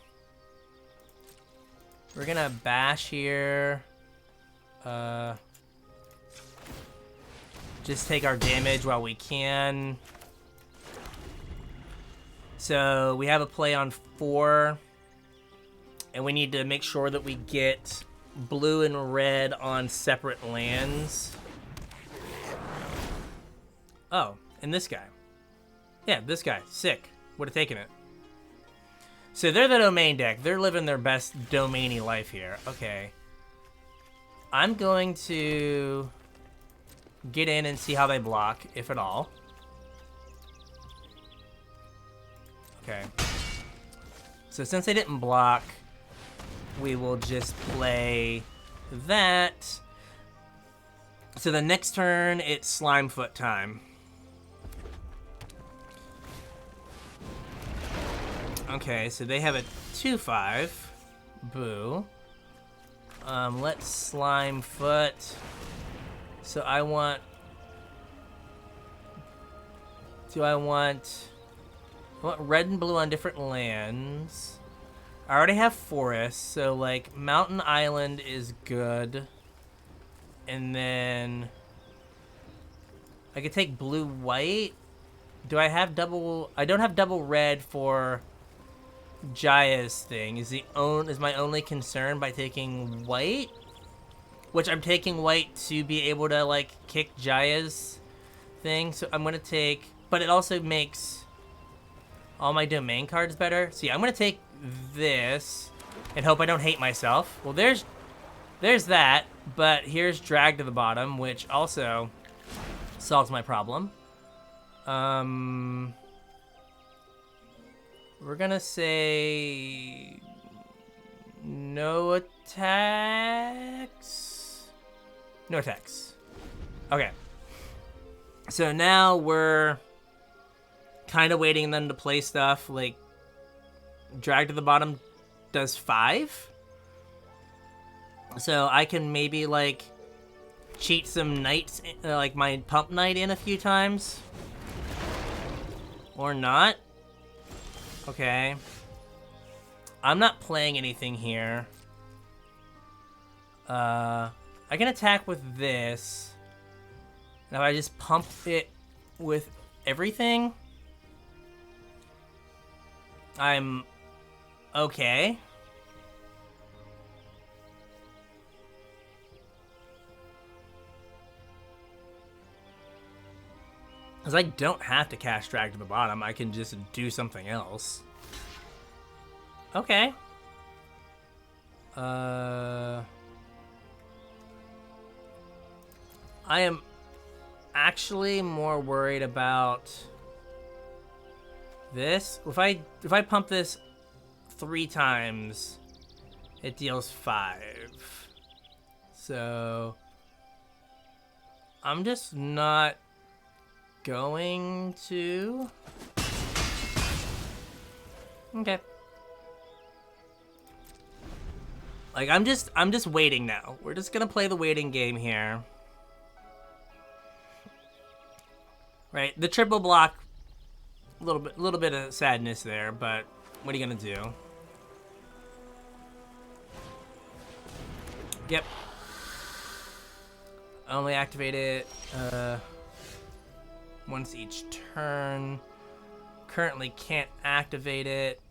gonna bash here. Just take our damage while we can. So we have a play on 4. And we need to make sure that we get blue and red on separate lands. Oh, and this guy. Yeah, this guy. Sick. Would have taken it. So they're the domain deck. They're living their best domainy life here. Okay. I'm going to get in and see how they block, if at all. Okay. So since they didn't block, we will just play that. So the next turn, it's Slimefoot time. Okay, so they have a 2/5. Boo. Let's slime foot. So I want... I want red and blue on different lands. I already have forest, so like Mountain Island is good. And then I could take blue white. Do I have double? I don't have double red for Jaya's thing. Is my only concern by taking white? Which I'm taking white to be able to like kick Jaya's thing. So I'm gonna take, but it also makes all my domain cards better. So yeah, I'm gonna take this and hope I don't hate myself. Well, there's that, but here's drag to the bottom, which also solves my problem. We're gonna say no attacks. No attacks. Okay. So now we're kind of waiting them to play stuff like drag to the bottom does 5. So I can maybe like cheat some knights, like my pump knight in a few times. Or not. Okay. I'm not playing anything here. I can attack with this. Now I just pump it with everything. I'm okay. Because I don't have to cast drag to the bottom. I can just do something else. Okay. I am actually more worried about this. If I pump this 3 times, it deals 5. So I'm just not going to. Okay. Like I'm just waiting now. We're just gonna play the waiting game here. Right, the triple block, a little bit of sadness there, but what are you gonna do? Yep. Only activate it once each turn. Currently can't activate it.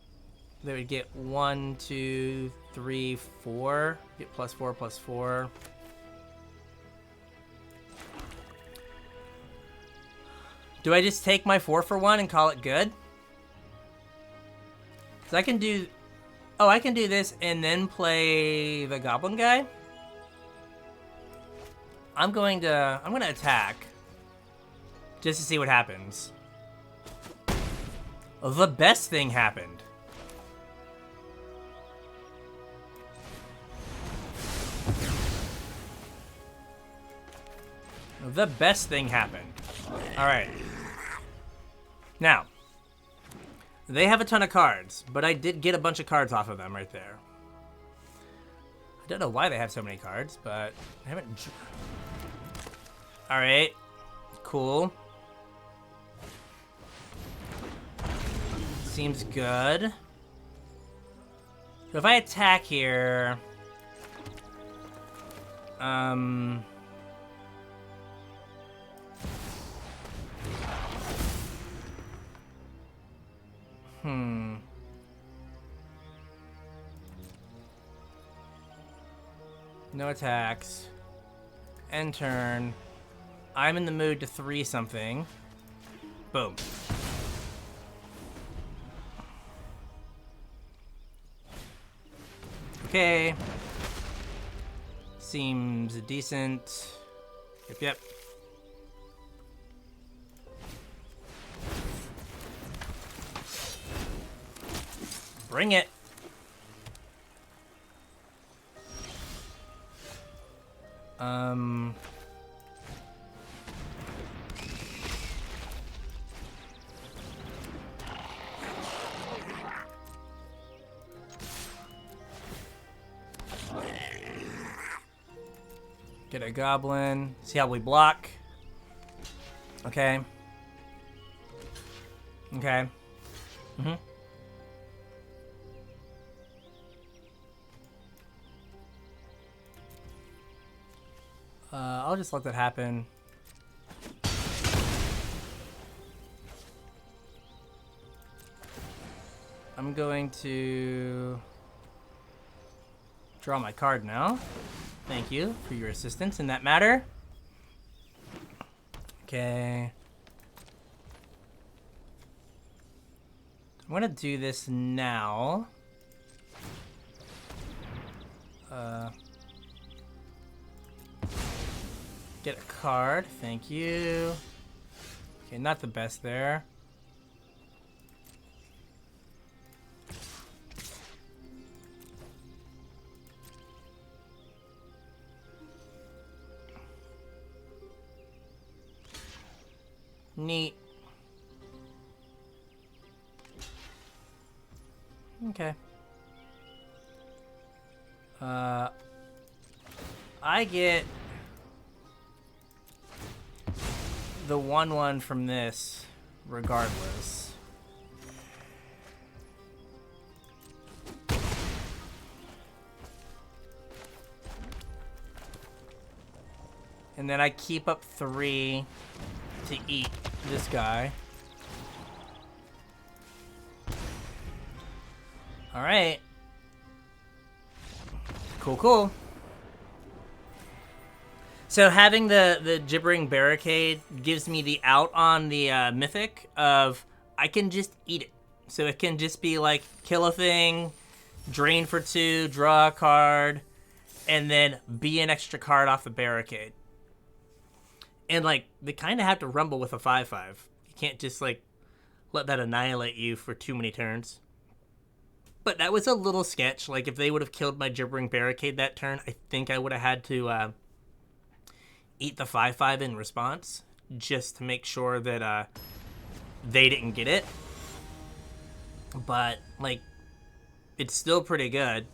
They would get 1, 2, 3, 4. Get +4, +4. Do I just take my 4 for 1 and call it good? Cause I can do, I can do this and then play the goblin guy. I'm gonna attack just to see what happens. The best thing happened. The best thing happened. All right. Now, they have a ton of cards, but I did get a bunch of cards off of them right there. I don't know why they have so many cards, but I haven't. All right. Cool. Seems good. So if I attack here, no attacks. End turn. I'm in the mood to 3 something. Boom. Okay. Seems decent. Yep. Bring it. Get a goblin. See how we block. Okay. Okay. Mm-hmm. I'll just let that happen. I'm going to draw my card now. Thank you for your assistance in that matter. Okay. I'm gonna do this now. Get a card. Thank you. Okay, not the best there. Neat. Okay. I get the 1/1 from this regardless. And then I keep up 3 to eat this guy. All right. Cool, cool. So having the Gibbering Barricade gives me the out on the Mythic of I can just eat it. So it can just be like kill a thing, drain for 2, draw a card, and then be an extra card off the Barricade. And like they kind of have to rumble with a 5/5. You can't just like let that annihilate you for too many turns. But that was a little sketch. Like if they would have killed my Gibbering Barricade that turn, I think I would have had to eat the 5/5 in response just to make sure that they didn't get it. But like it's still pretty good.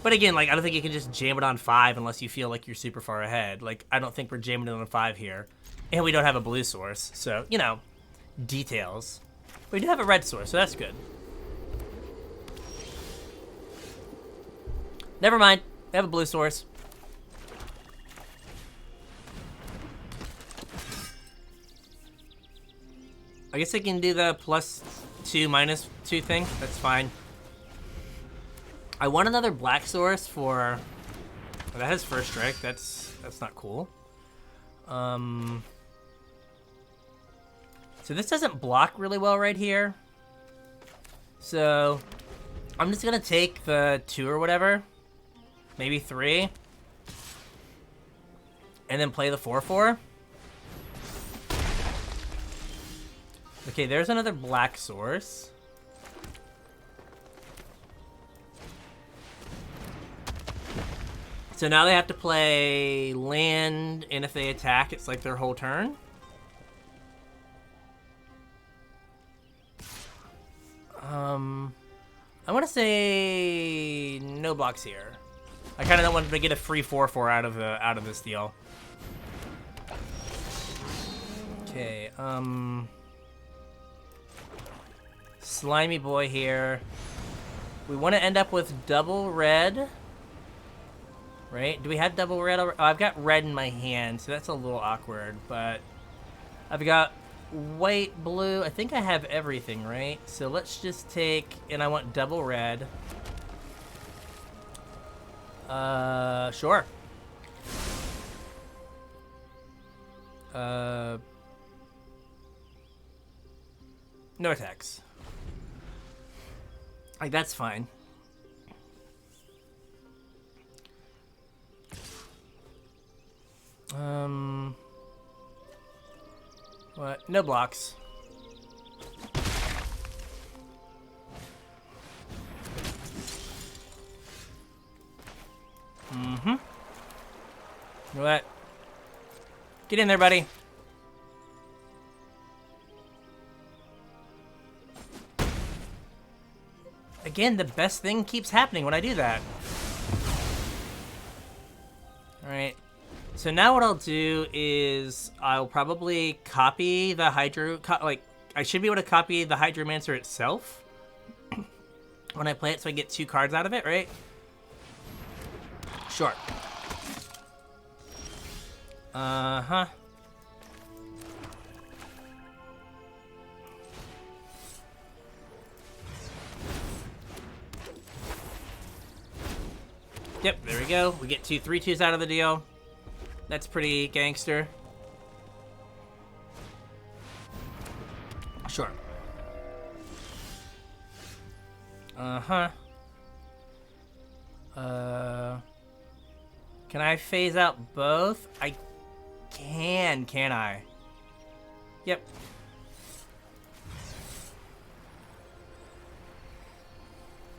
But again, like I don't think you can just jam it on 5 unless you feel like you're super far ahead. Like I don't think we're jamming it on 5 here. And we don't have a blue source. So, you know, details. We do have a red source, so that's good. Never mind. We have a blue source. I guess I can do the +2, -2 thing. That's fine. I want another black source for... Oh, that has first strike. That's not cool. So this doesn't block really well right here. So I'm just gonna take the 2 or whatever. Maybe 3. And then play the 4/4. Okay, there's another black source. So now they have to play land, and if they attack, it's like their whole turn. I want to say no blocks here. I kind of don't want to get a free 4/4 out of this deal. Okay, slimy boy here. We want to end up with double red. Right? Do we have double red? Oh, I've got red in my hand, so that's a little awkward, but I've got white, blue. I think I have everything, right? So let's just take, and I want double red. Sure. No attacks. Like, that's fine. What? No blocks. Mm-hmm. You know what? Get in there, buddy. Again, the best thing keeps happening when I do that. Alright. So now what I'll do is I'll probably copy the Hydro... I should be able to copy the Hydromancer itself when I play it so I get 2 cards out of it, right? Sure. Uh-huh. Yep, there we go. We get 2 3/2s out of the deal. That's pretty gangster. Sure. Uh-huh. Can I phase out both? I can I? Yep.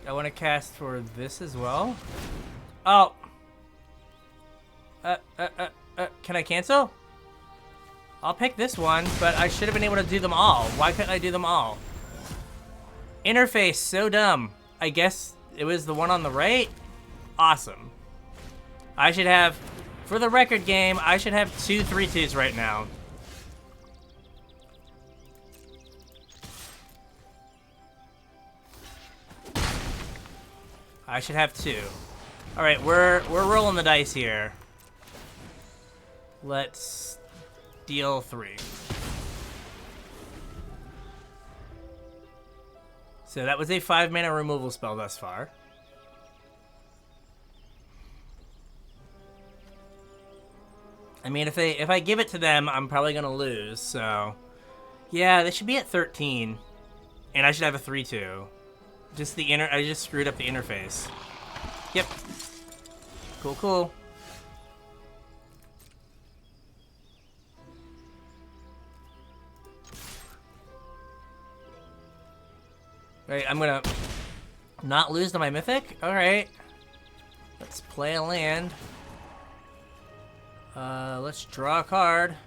I want to cast for this as well. Oh. Can I cancel? I'll pick this one, but I should have been able to do them all. Why couldn't I do them all? Interface, so dumb. I guess it was the one on the right? Awesome. I should have, for the record game, I should have 2 3/2s right now. I should have 2. All right, we're rolling the dice here. Let's deal 3. So that was a 5-mana removal spell thus far. I mean, if I give it to them, I'm probably gonna lose. So, yeah, they should be at 13, and I should have a 3/2. Just I just screwed up the interface. Yep. Cool, cool. Right, I'm gonna not lose to my mythic. All right. Let's play a land. Let's draw a card.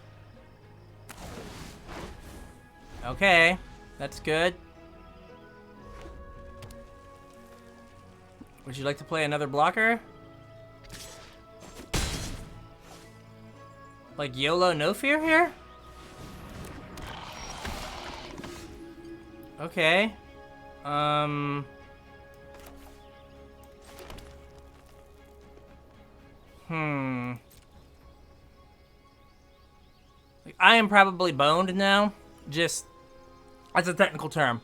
Okay, that's good. Would you like to play another blocker? Like YOLO no fear here? Okay. Like, I am probably boned now. Just, that's a technical term.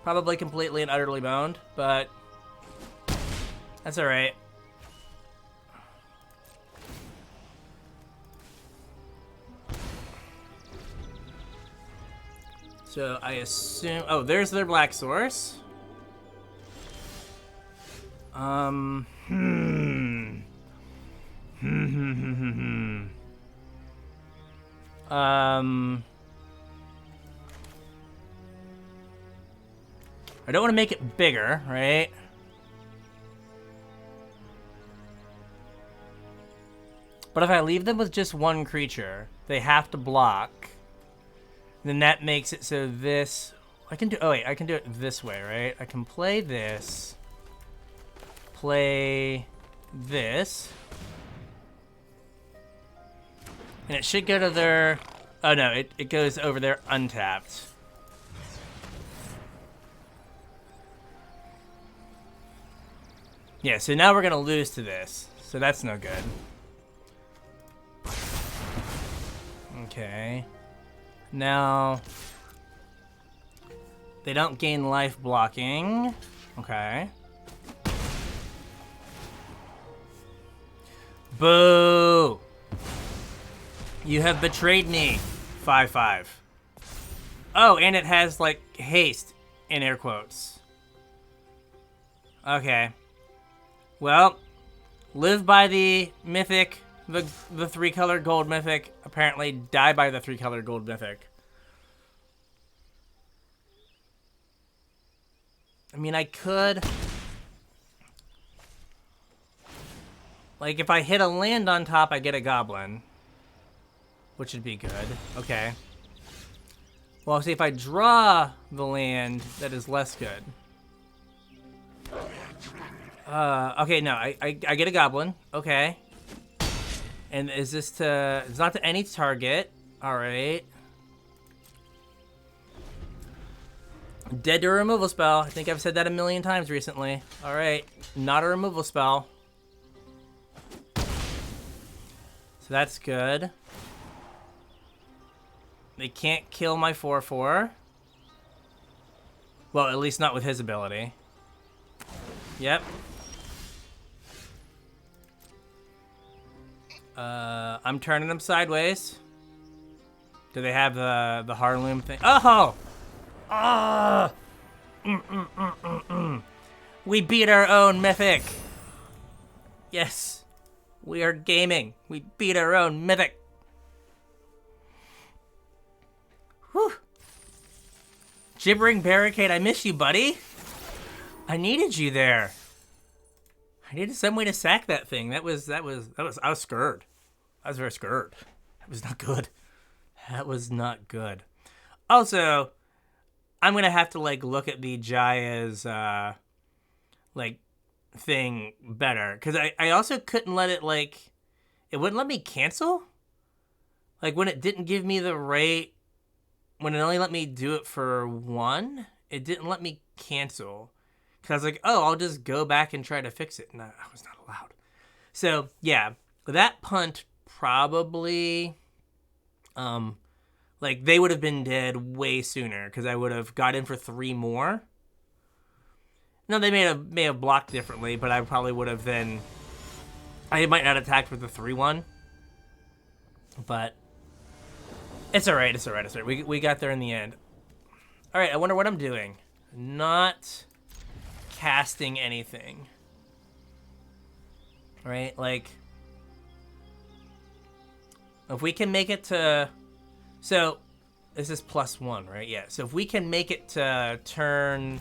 Probably completely and utterly boned, but that's alright. So I assume, oh, there's their black source. I don't want to make it bigger, right? But if I leave them with just one creature, they have to block. Then that makes it so this... I can do... Oh, wait. I can do it this way, right? I can play this. Play this. And it should go to their... Oh, no. It goes over there untapped. Yeah, so now we're going to lose to this. So that's no good. Okay. Now, they don't gain life blocking. Okay. Boo! You have betrayed me. 5/5. Oh, and it has, like, haste in air quotes. Okay. Well, live by the mythic, the 3-color gold mythic. Apparently die by the 3-color gold mythic. I mean, I could... Like, if I hit a land on top, I get a goblin. Which would be good. Okay. Well, see, if I draw the land, that is less good. Okay, no, I get a goblin. Okay. And is this to... It's not to any target. Alright. Dead to a removal spell. I think I've said that a million times recently. Alright. Not a removal spell. So that's good. They can't kill my 4/4. Well, at least not with his ability. Yep. I'm turning them sideways. Do they have the Harloom thing? Oh! Ah! We beat our own mythic. Yes. We are gaming. We beat our own mythic. Whew. Gibbering Barricade, I miss you, buddy. I needed you there. I needed some way to sack that thing. I was scared. I was very scared. That was not good. That was not good. Also, I'm gonna have to like look at the Jaya's like thing better, because I also couldn't let it like, it wouldn't let me cancel. Like when it didn't give me the rate, when it only let me do it for one, it didn't let me cancel. Because I was like, oh, I'll just go back and try to fix it. No, I was not allowed. So yeah, that punt probably, like they would have been dead way sooner, because I would have got in for 3 more. No, they may have blocked differently, but I probably would have then, I might not attack with the 3/1. But it's alright, it's alright, it's alright. We got there in the end. Alright, I wonder what I'm doing. Not casting anything. Right, like, if we can make it to, so this is +1, right? Yeah, so if we can make it to turn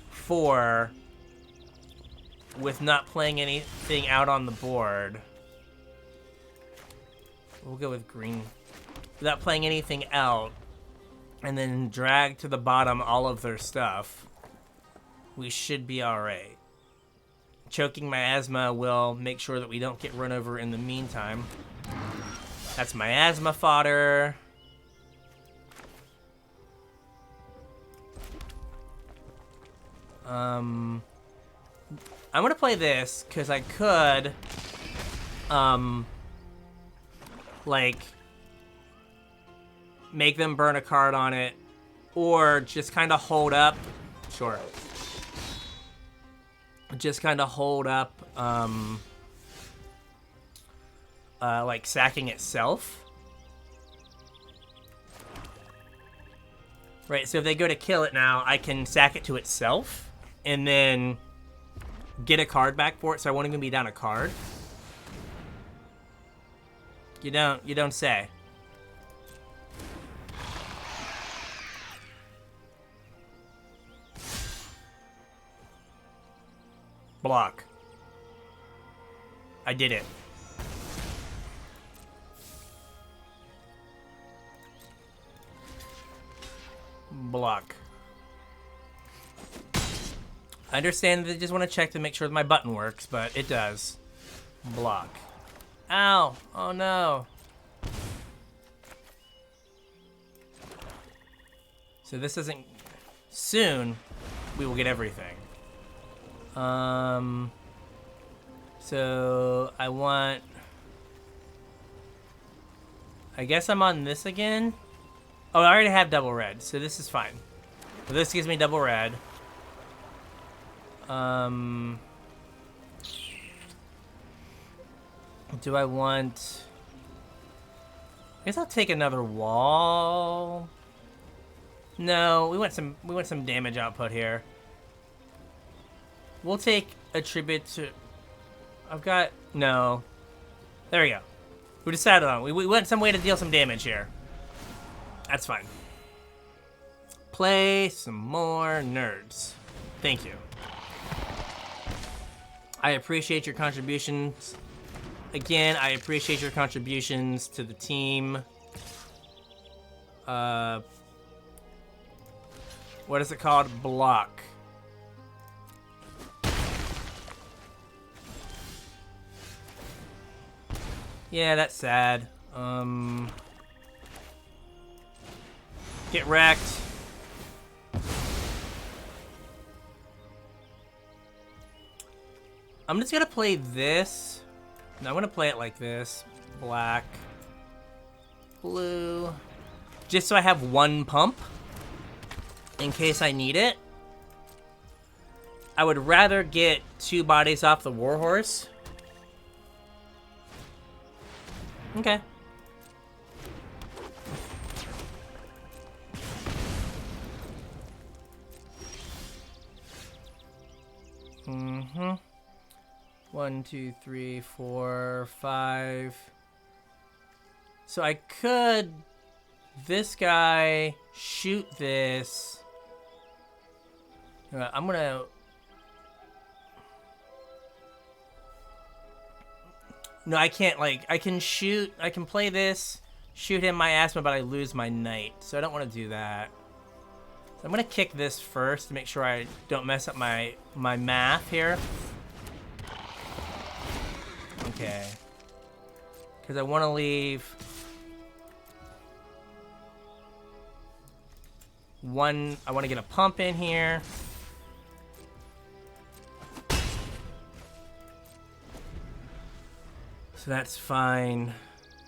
4 with not playing anything out on the board, we'll go with green. Without playing anything out, and then drag to the bottom all of their stuff, we should be alright. Choking Miasma will make sure that we don't get run over in the meantime. That's Miasma fodder. I'm gonna play this because I could, like, make them burn a card on it, or just kind of hold up. Sure. Just kind of hold up, like sacking itself. Right, so if they go to kill it now, I can sack it to itself, and then get a card back for it, so I won't even be down a card. You don't say. Block. I did it. Block. I understand that they just want to check to make sure that my button works, but it does. Block. Ow! Oh no. So this isn't... Soon, we will get everything. So I want... I guess I'm on this again. Oh, I already have double red, so this is fine. So this gives me double red. Do I want... I guess I'll take another wall. No, we want some damage output here. We'll take a tribute to... I've got... No. There we go. We decided on it. We went some way to deal some damage here. That's fine. Play some more nerds. Thank you. I appreciate your contributions. Again, I appreciate your contributions to the team. What is it called? Block. Yeah, that's sad. Get wrecked. I'm just gonna play this. No, I'm gonna play it like this. Black. Blue. Just so I have one pump. In case I need it. I would rather get 2 bodies off the Warhorse. Okay. Mm-hmm. 1, 2, 3, 4, 5. So I could... This guy... Shoot this. I'm gonna... No, I can't, like... I can shoot... I can play this, shoot him my asthma, but I lose my knight. So I don't want to do that. So I'm gonna kick this first to make sure I don't mess up my math here. Okay. Because I want to leave... One... I want to get a pump in here. So that's fine.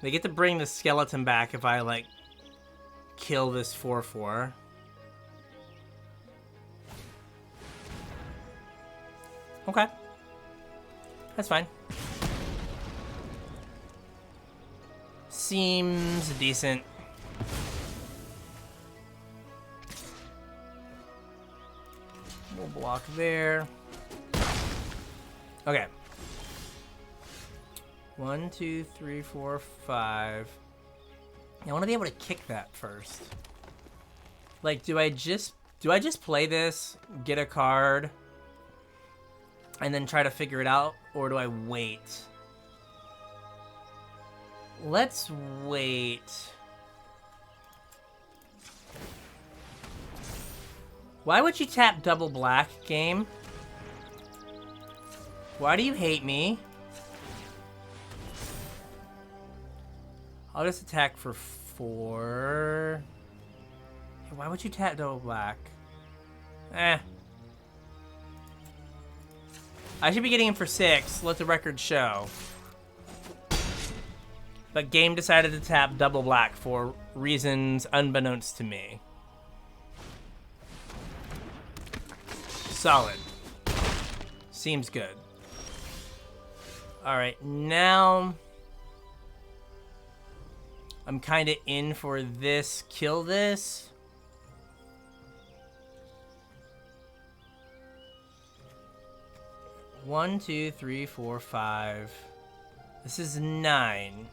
They get to bring the skeleton back if I, like, kill this 4/4. Okay. That's fine. Seems decent. We'll block there. Okay. 1, 2, 3, 4, 5. I want to be able to kick that first. Like, do I just play this, get a card, and then try to figure it out, or do I wait? Let's wait. Why would you tap double black, game? Why do you hate me? I'll just attack for 4. Why would you tap double black? Eh. I should be getting him for 6. Let the record show. But game decided to tap double black for reasons unbeknownst to me. Solid. Seems good. Alright, now... I'm kind of in for this. Kill this. One, 2, 3, 4, 5. This is 9.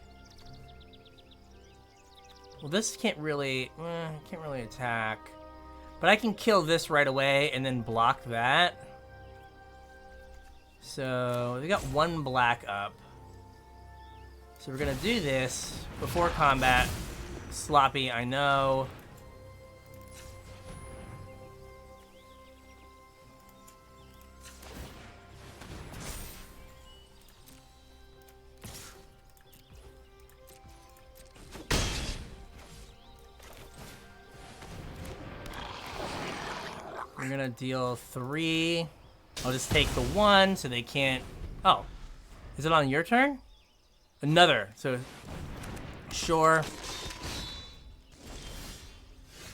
Well, this can't really attack. But I can kill this right away and then block that. So we got 1 black up. So we're gonna do this before combat. Sloppy, I know. We're gonna deal 3. I'll just take the 1 so they can't... Oh, is it on your turn? Another, so sure.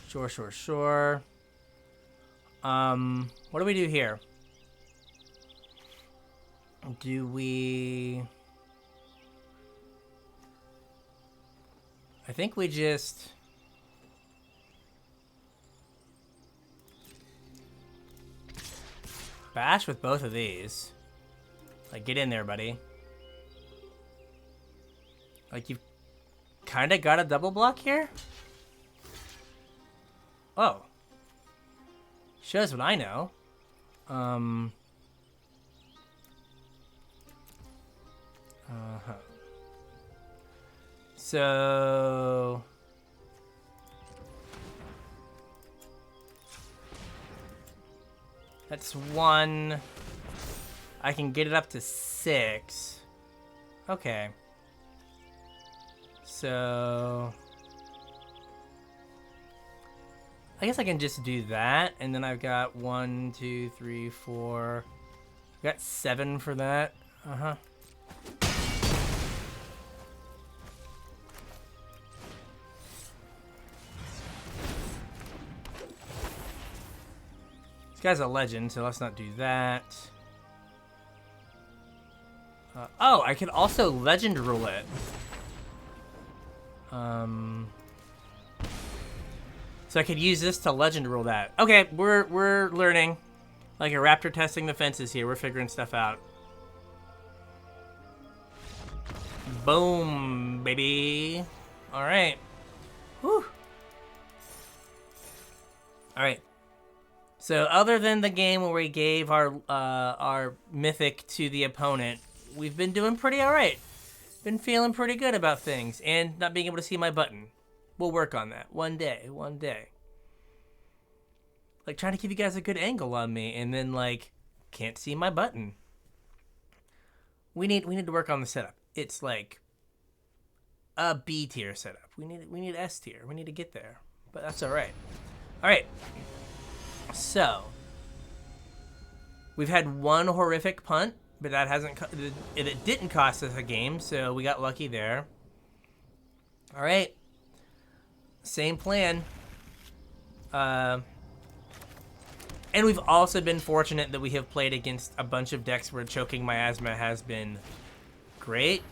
Sure. What do we do here? Do we... I think we just... bash with both of these. Like, get in there, buddy. Like, you've kind of got a double block here? Oh. Shows what I know. So... that's 1. I can get it up to 6. Okay. so I guess I can just do that, and then I've got 1, 2, 3, 4. I've got 7 for that. This guy's a legend, so let's not do that. Oh, I could also legend rule it. So I could use this to legend rule that. Okay, we're learning. Like a raptor testing the fences here. We're figuring stuff out. Boom, baby. All right. Whew. All right. So other than the game where we gave our mythic to the opponent, we've been doing pretty all right. Been feeling pretty good about things, and not being able to see my button. We'll work on that one day. Like trying to give you guys a good angle on me, and then like can't see my button. We need to work on the setup. It's like a B tier setup. We need S tier. We need to get there, but that's all right. All right. So we've had one horrific punt, but that it didn't cost us a game, so we got lucky there. All right. Same plan. And we've also been fortunate that we have played against a bunch of decks where choking miasma has been great.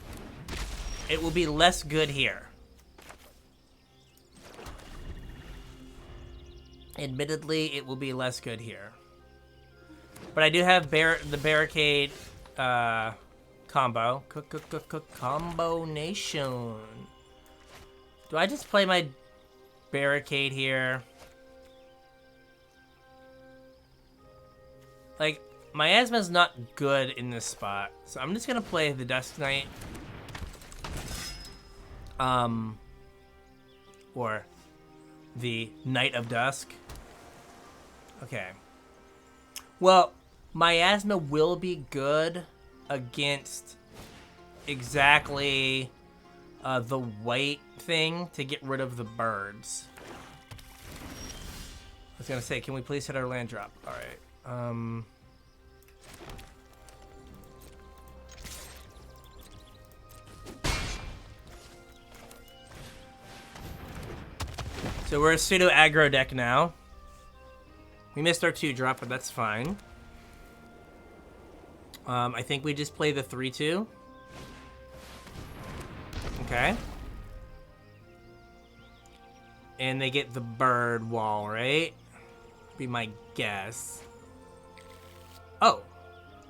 It will be less good here. Admittedly, it will be less good here. But I do have the barricade combo. Combo nation. Do I just play my barricade here? Like, miasma's not good in this spot, so I'm just gonna play the Dusk Knight. Or the Knight of Dusk. Okay. Well, miasma will be good against exactly the white thing to get rid of the birds. I was gonna say, can we please hit our land drop? All right. So we're a pseudo aggro deck now. We missed our 2-drop, but that's fine. I think we just play the 3/2. Okay. And they get the bird wall, right? Be my guess. Oh,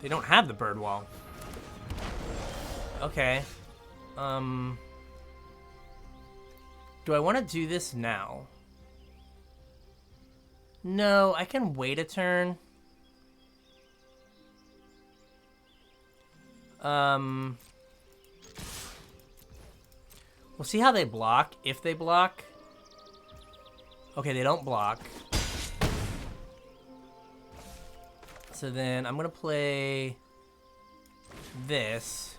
they don't have the bird wall. Okay. Do I want to do this now? No, I can wait a turn. We'll see how they block, if they block. Okay, they don't block. So then I'm gonna play this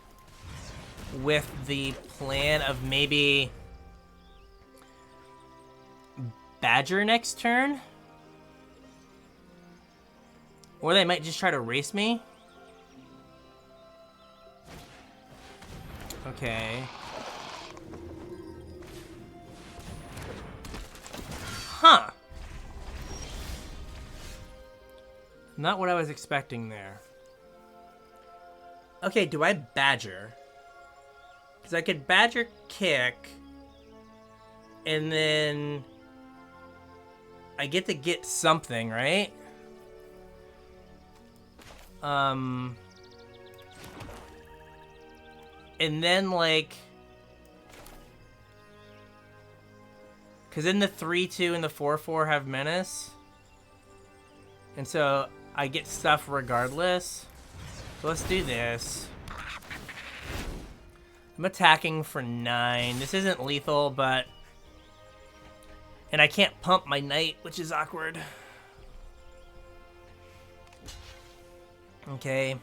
with the plan of maybe Badger next turn. Or they might just try to race me. Okay. Huh. Not what I was expecting there. Okay, do I Badger? Because I could Badger kick, and then I get to get something, right? And then, like, because then the 3/2 and the 4/4 have menace. And so I get stuff regardless. So let's do this. I'm attacking for 9. This isn't lethal, but... And I can't pump my knight, which is awkward. Okay.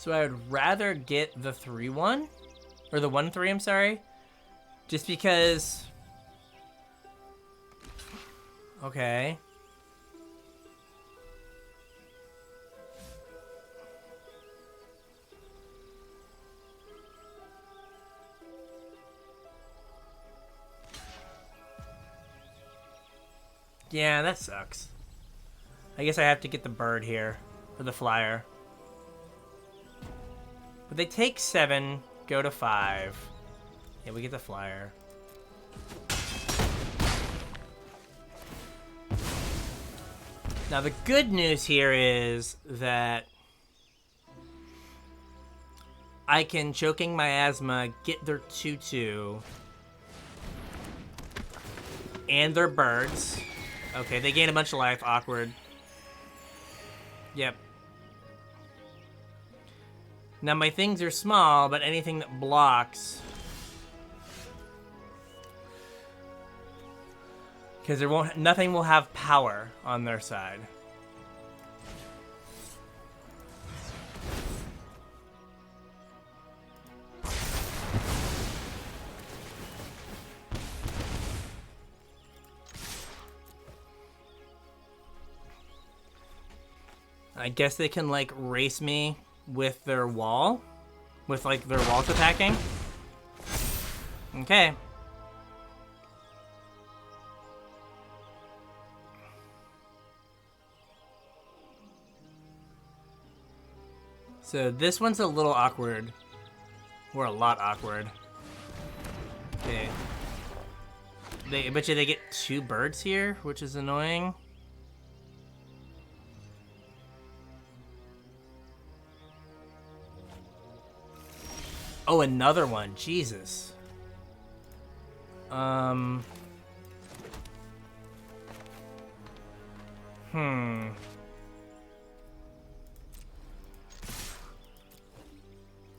So I would rather get the 3/1, or the 1/3, I'm sorry, just because. Okay. Yeah, that sucks. I guess I have to get the bird here, or the flyer. But they take 7, go to 5. Yeah, we get the flyer. Now the good news here is that I can Choking Miasma, get their 2/2, and their birds. Okay, they gain a bunch of life. Awkward. Yep. Now my things are small, but anything that blocks, because nothing will have power on their side. I guess they can, like, race me with their wall. With, like, their walls attacking. Okay. So this one's a little awkward. Or a lot awkward. Okay. I bet you they get 2 birds here, which is annoying. Oh, another one. Jesus.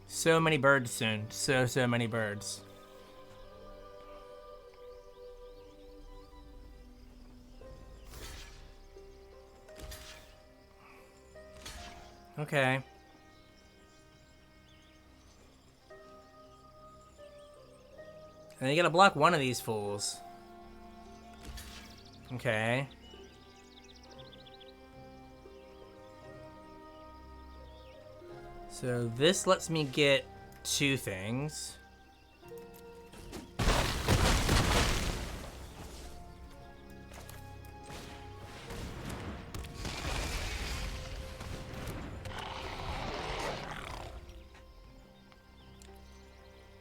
So many birds soon. So many birds. Okay. And you gotta block one of these fools. Okay. So this lets me get 2 things.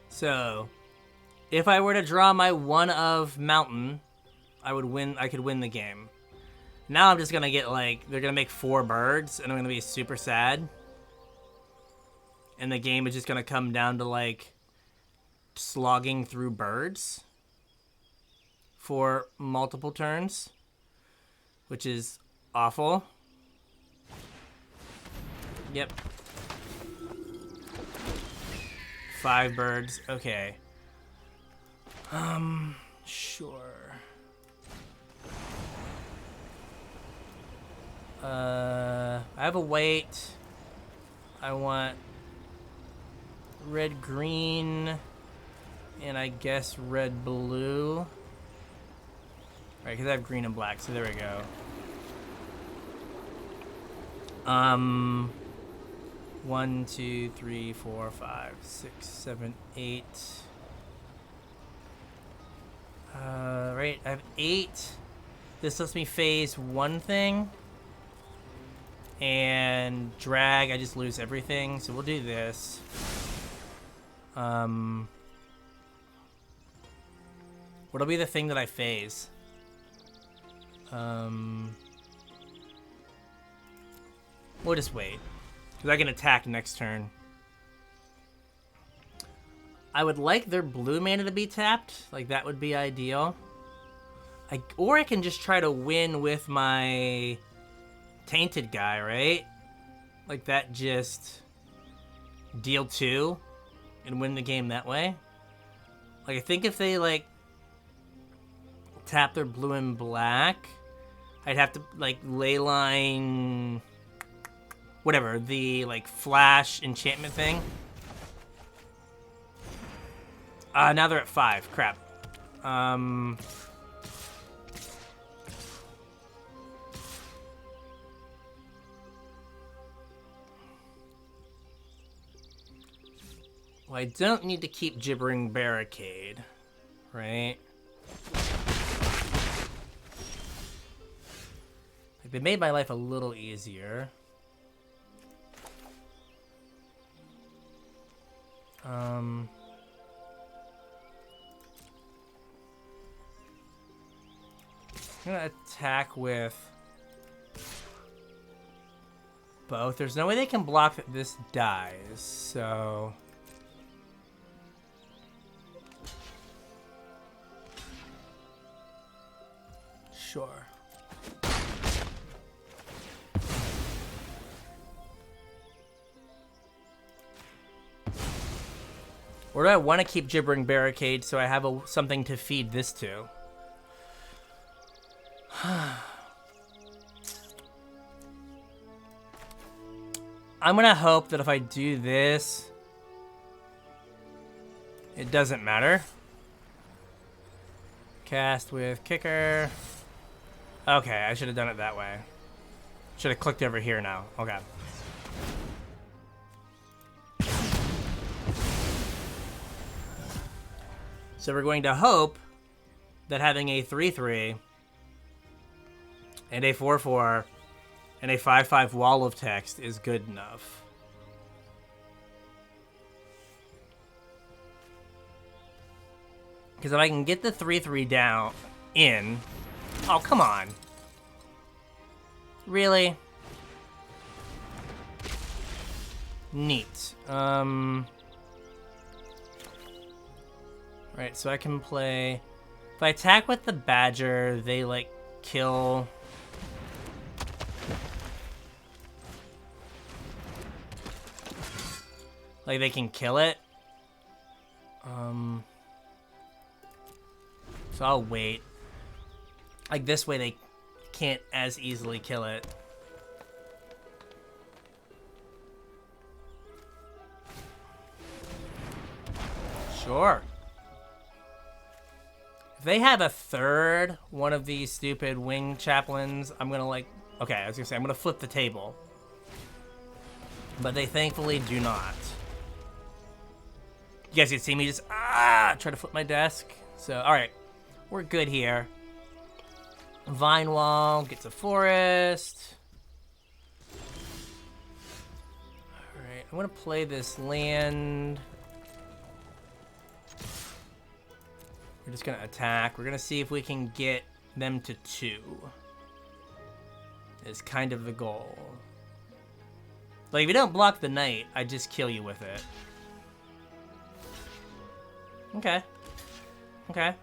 So if I were to draw my 1 of mountain, I would win. I could win the game. Now I'm just gonna get, like, they're gonna make 4 birds, and I'm gonna be super sad. And the game is just gonna come down to, like, slogging through birds for multiple turns, which is awful. Yep. 5 birds. Okay. Sure. I have a wait. I want red, green, and I guess red, blue. All right, because I have green and black, so there we go. 1, 2, 3, 4, 5, 6, 7, 8. Right, I have 8. This lets me phase 1 thing. And drag, I just lose everything, so we'll do this. What'll be the thing that I phase? We'll just wait, because I can attack next turn. I would like their blue mana to be tapped. Like, that would be ideal. Or I can just try to win with my Tainted guy, right? Like, that just deal 2 and win the game that way. Like, I think if they, like, tap their blue and black, I'd have to, like, leyline whatever, the, like, flash enchantment thing. Now they're at 5. Crap. Well, I don't need to keep Gibbering Barricade, right? Like, they made my life a little easier. I'm gonna attack with both. There's no way they can block that this dies, so... Sure. Or do I want to keep Gibbering Barricade so I have something to feed this to? I'm gonna hope that if I do this, it doesn't matter. Cast with Kicker. Okay, I should have done it that way. Should have clicked over here now. Okay. So we're going to hope that having a 3/3 and a 4/4 and a 5/5 wall of text is good enough. Because if I can get the 3/3 down in... Oh, come on. Really? Neat. Right, so I can play... If I attack with the Badger, they, like, kill... Like, they can kill it. So I'll wait. Like, this way they can't as easily kill it. Sure. If they have a third one of these stupid wing chaplains, I'm gonna, like... Okay, I was gonna say, I'm gonna flip the table. But they thankfully do not. You guys can see me just, try to flip my desk. So, alright. We're good here. Vine Wall gets a forest. Alright, I'm gonna play this land. We're just gonna attack. We're gonna see if we can get them to 2. Is kind of the goal. Like, if you don't block the knight, I just kill you with it. Okay. Okay.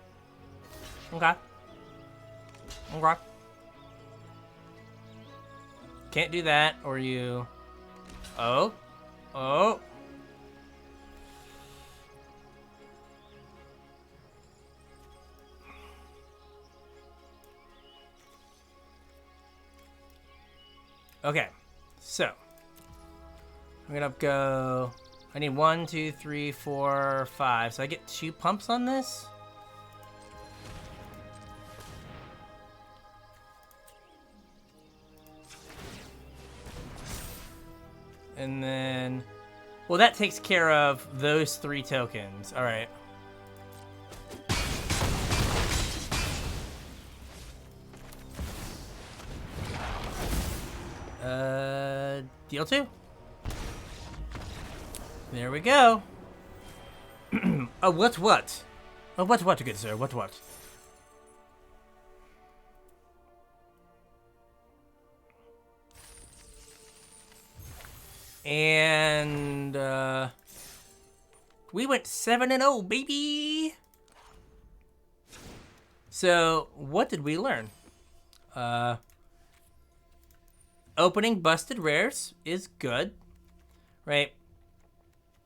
Okay. Okay. Can't do that, or you... Oh. Oh. Okay. So. I'm gonna go... I need 1, 2, 3, 4, 5. So I get 2 pumps on this? And then... Well, that takes care of those 3 tokens. Alright. Deal 2. There we go. Oh, what? Oh, what, good sir? What? And, we went 7-0, baby! So, what did we learn? Opening busted rares is good, right?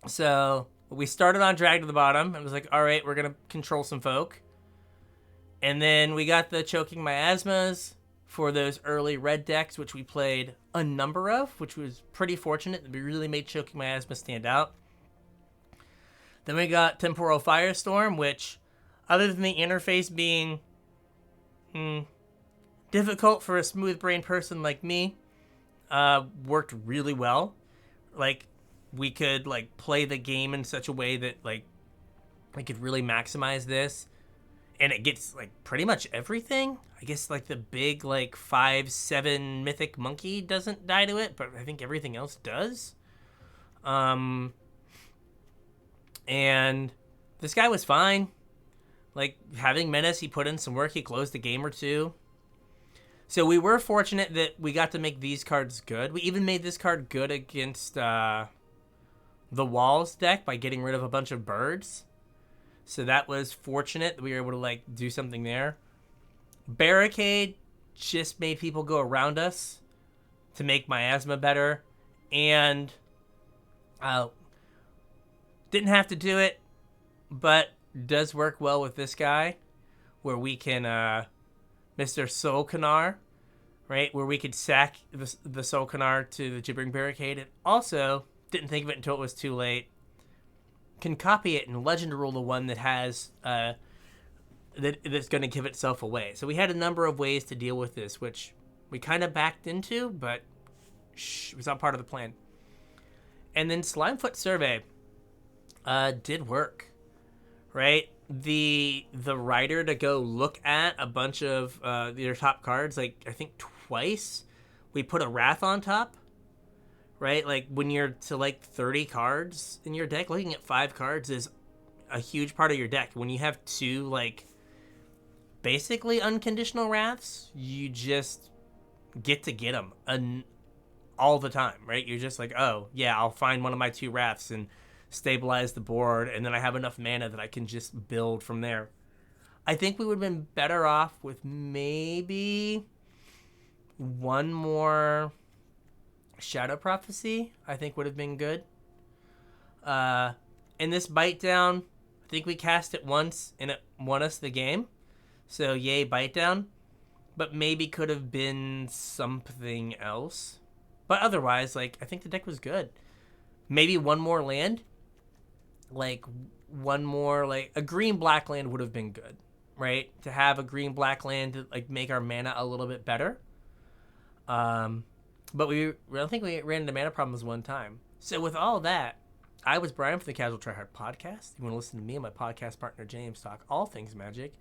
So, we started on Drag to the Bottom, and was like, alright, we're gonna control some folk. And then we got the Choking Miasmas, for those early red decks, which we played a number of, which was pretty fortunate. We really made Choking Miasma stand out. Then we got Temporal Firestorm, which, other than the interface being difficult for a smooth brain person like me, worked really well. Like, we could like play the game in such a way that like we could really maximize this, and it gets like pretty much everything. I guess like the big like 5/7 mythic monkey doesn't die to it, but I think everything else does. And this guy was fine. Like, having Menace, he put in some work. He closed a game or two. So we were fortunate that we got to make these cards good. We even made this card good against the Walls deck by getting rid of a bunch of birds. So that was fortunate that we were able to like do something there. Barricade just made people go around us to make Miasma better. And didn't have to do it, but does work well with this guy, where we can Mr. Solkanar, right, where we could sack the Solkanar to the Gibbering Barricade, and also didn't think of it until it was too late. Can copy it and legend rule the one that has that's going to give itself away. So we had a number of ways to deal with this, which we kind of backed into, but it was not part of the plan. And then Slimefoot Survey did work, right? The writer to go look at a bunch of your top cards, like I think twice, we put a Wrath on top, right? Like when you're to like 30 cards in your deck, looking at 5 cards is a huge part of your deck. When you have 2 like basically unconditional Wraths, you just get to get them all the time, right? You're just like, oh yeah, I'll find one of my 2 Wraths and stabilize the board, and then I have enough mana that I can just build from there. I think we would have been better off with maybe one more Shadow Prophecy. I think would have been good. In this Bite Down, I think we cast it once and it won us the game. So yay, Bite Down. But maybe could have been something else. But otherwise, like, I think the deck was good. Maybe one more land. Like, one more, like, a green-black land would have been good, right? To have a green-black land to, like, make our mana a little bit better. But I don't think we ran into mana problems one time. So with all that, I was Bryan for the Casual Try Hard podcast. You want to listen to me and my podcast partner James talk all things Magic,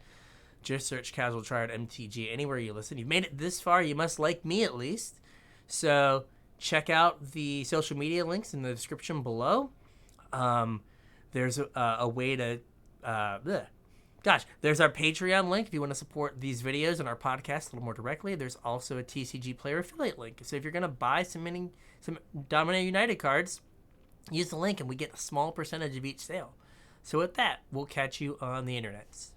just search Casual Try Hard MTG anywhere you listen. You've made it this far, you must like me at least. So check out the social media links in the description below. There's a way to... there's our Patreon link if you want to support these videos and our podcast a little more directly. There's also a TCG Player affiliate link. So if you're going to buy some Dominaria United cards, use the link and we get a small percentage of each sale. So with that, we'll catch you on the internets.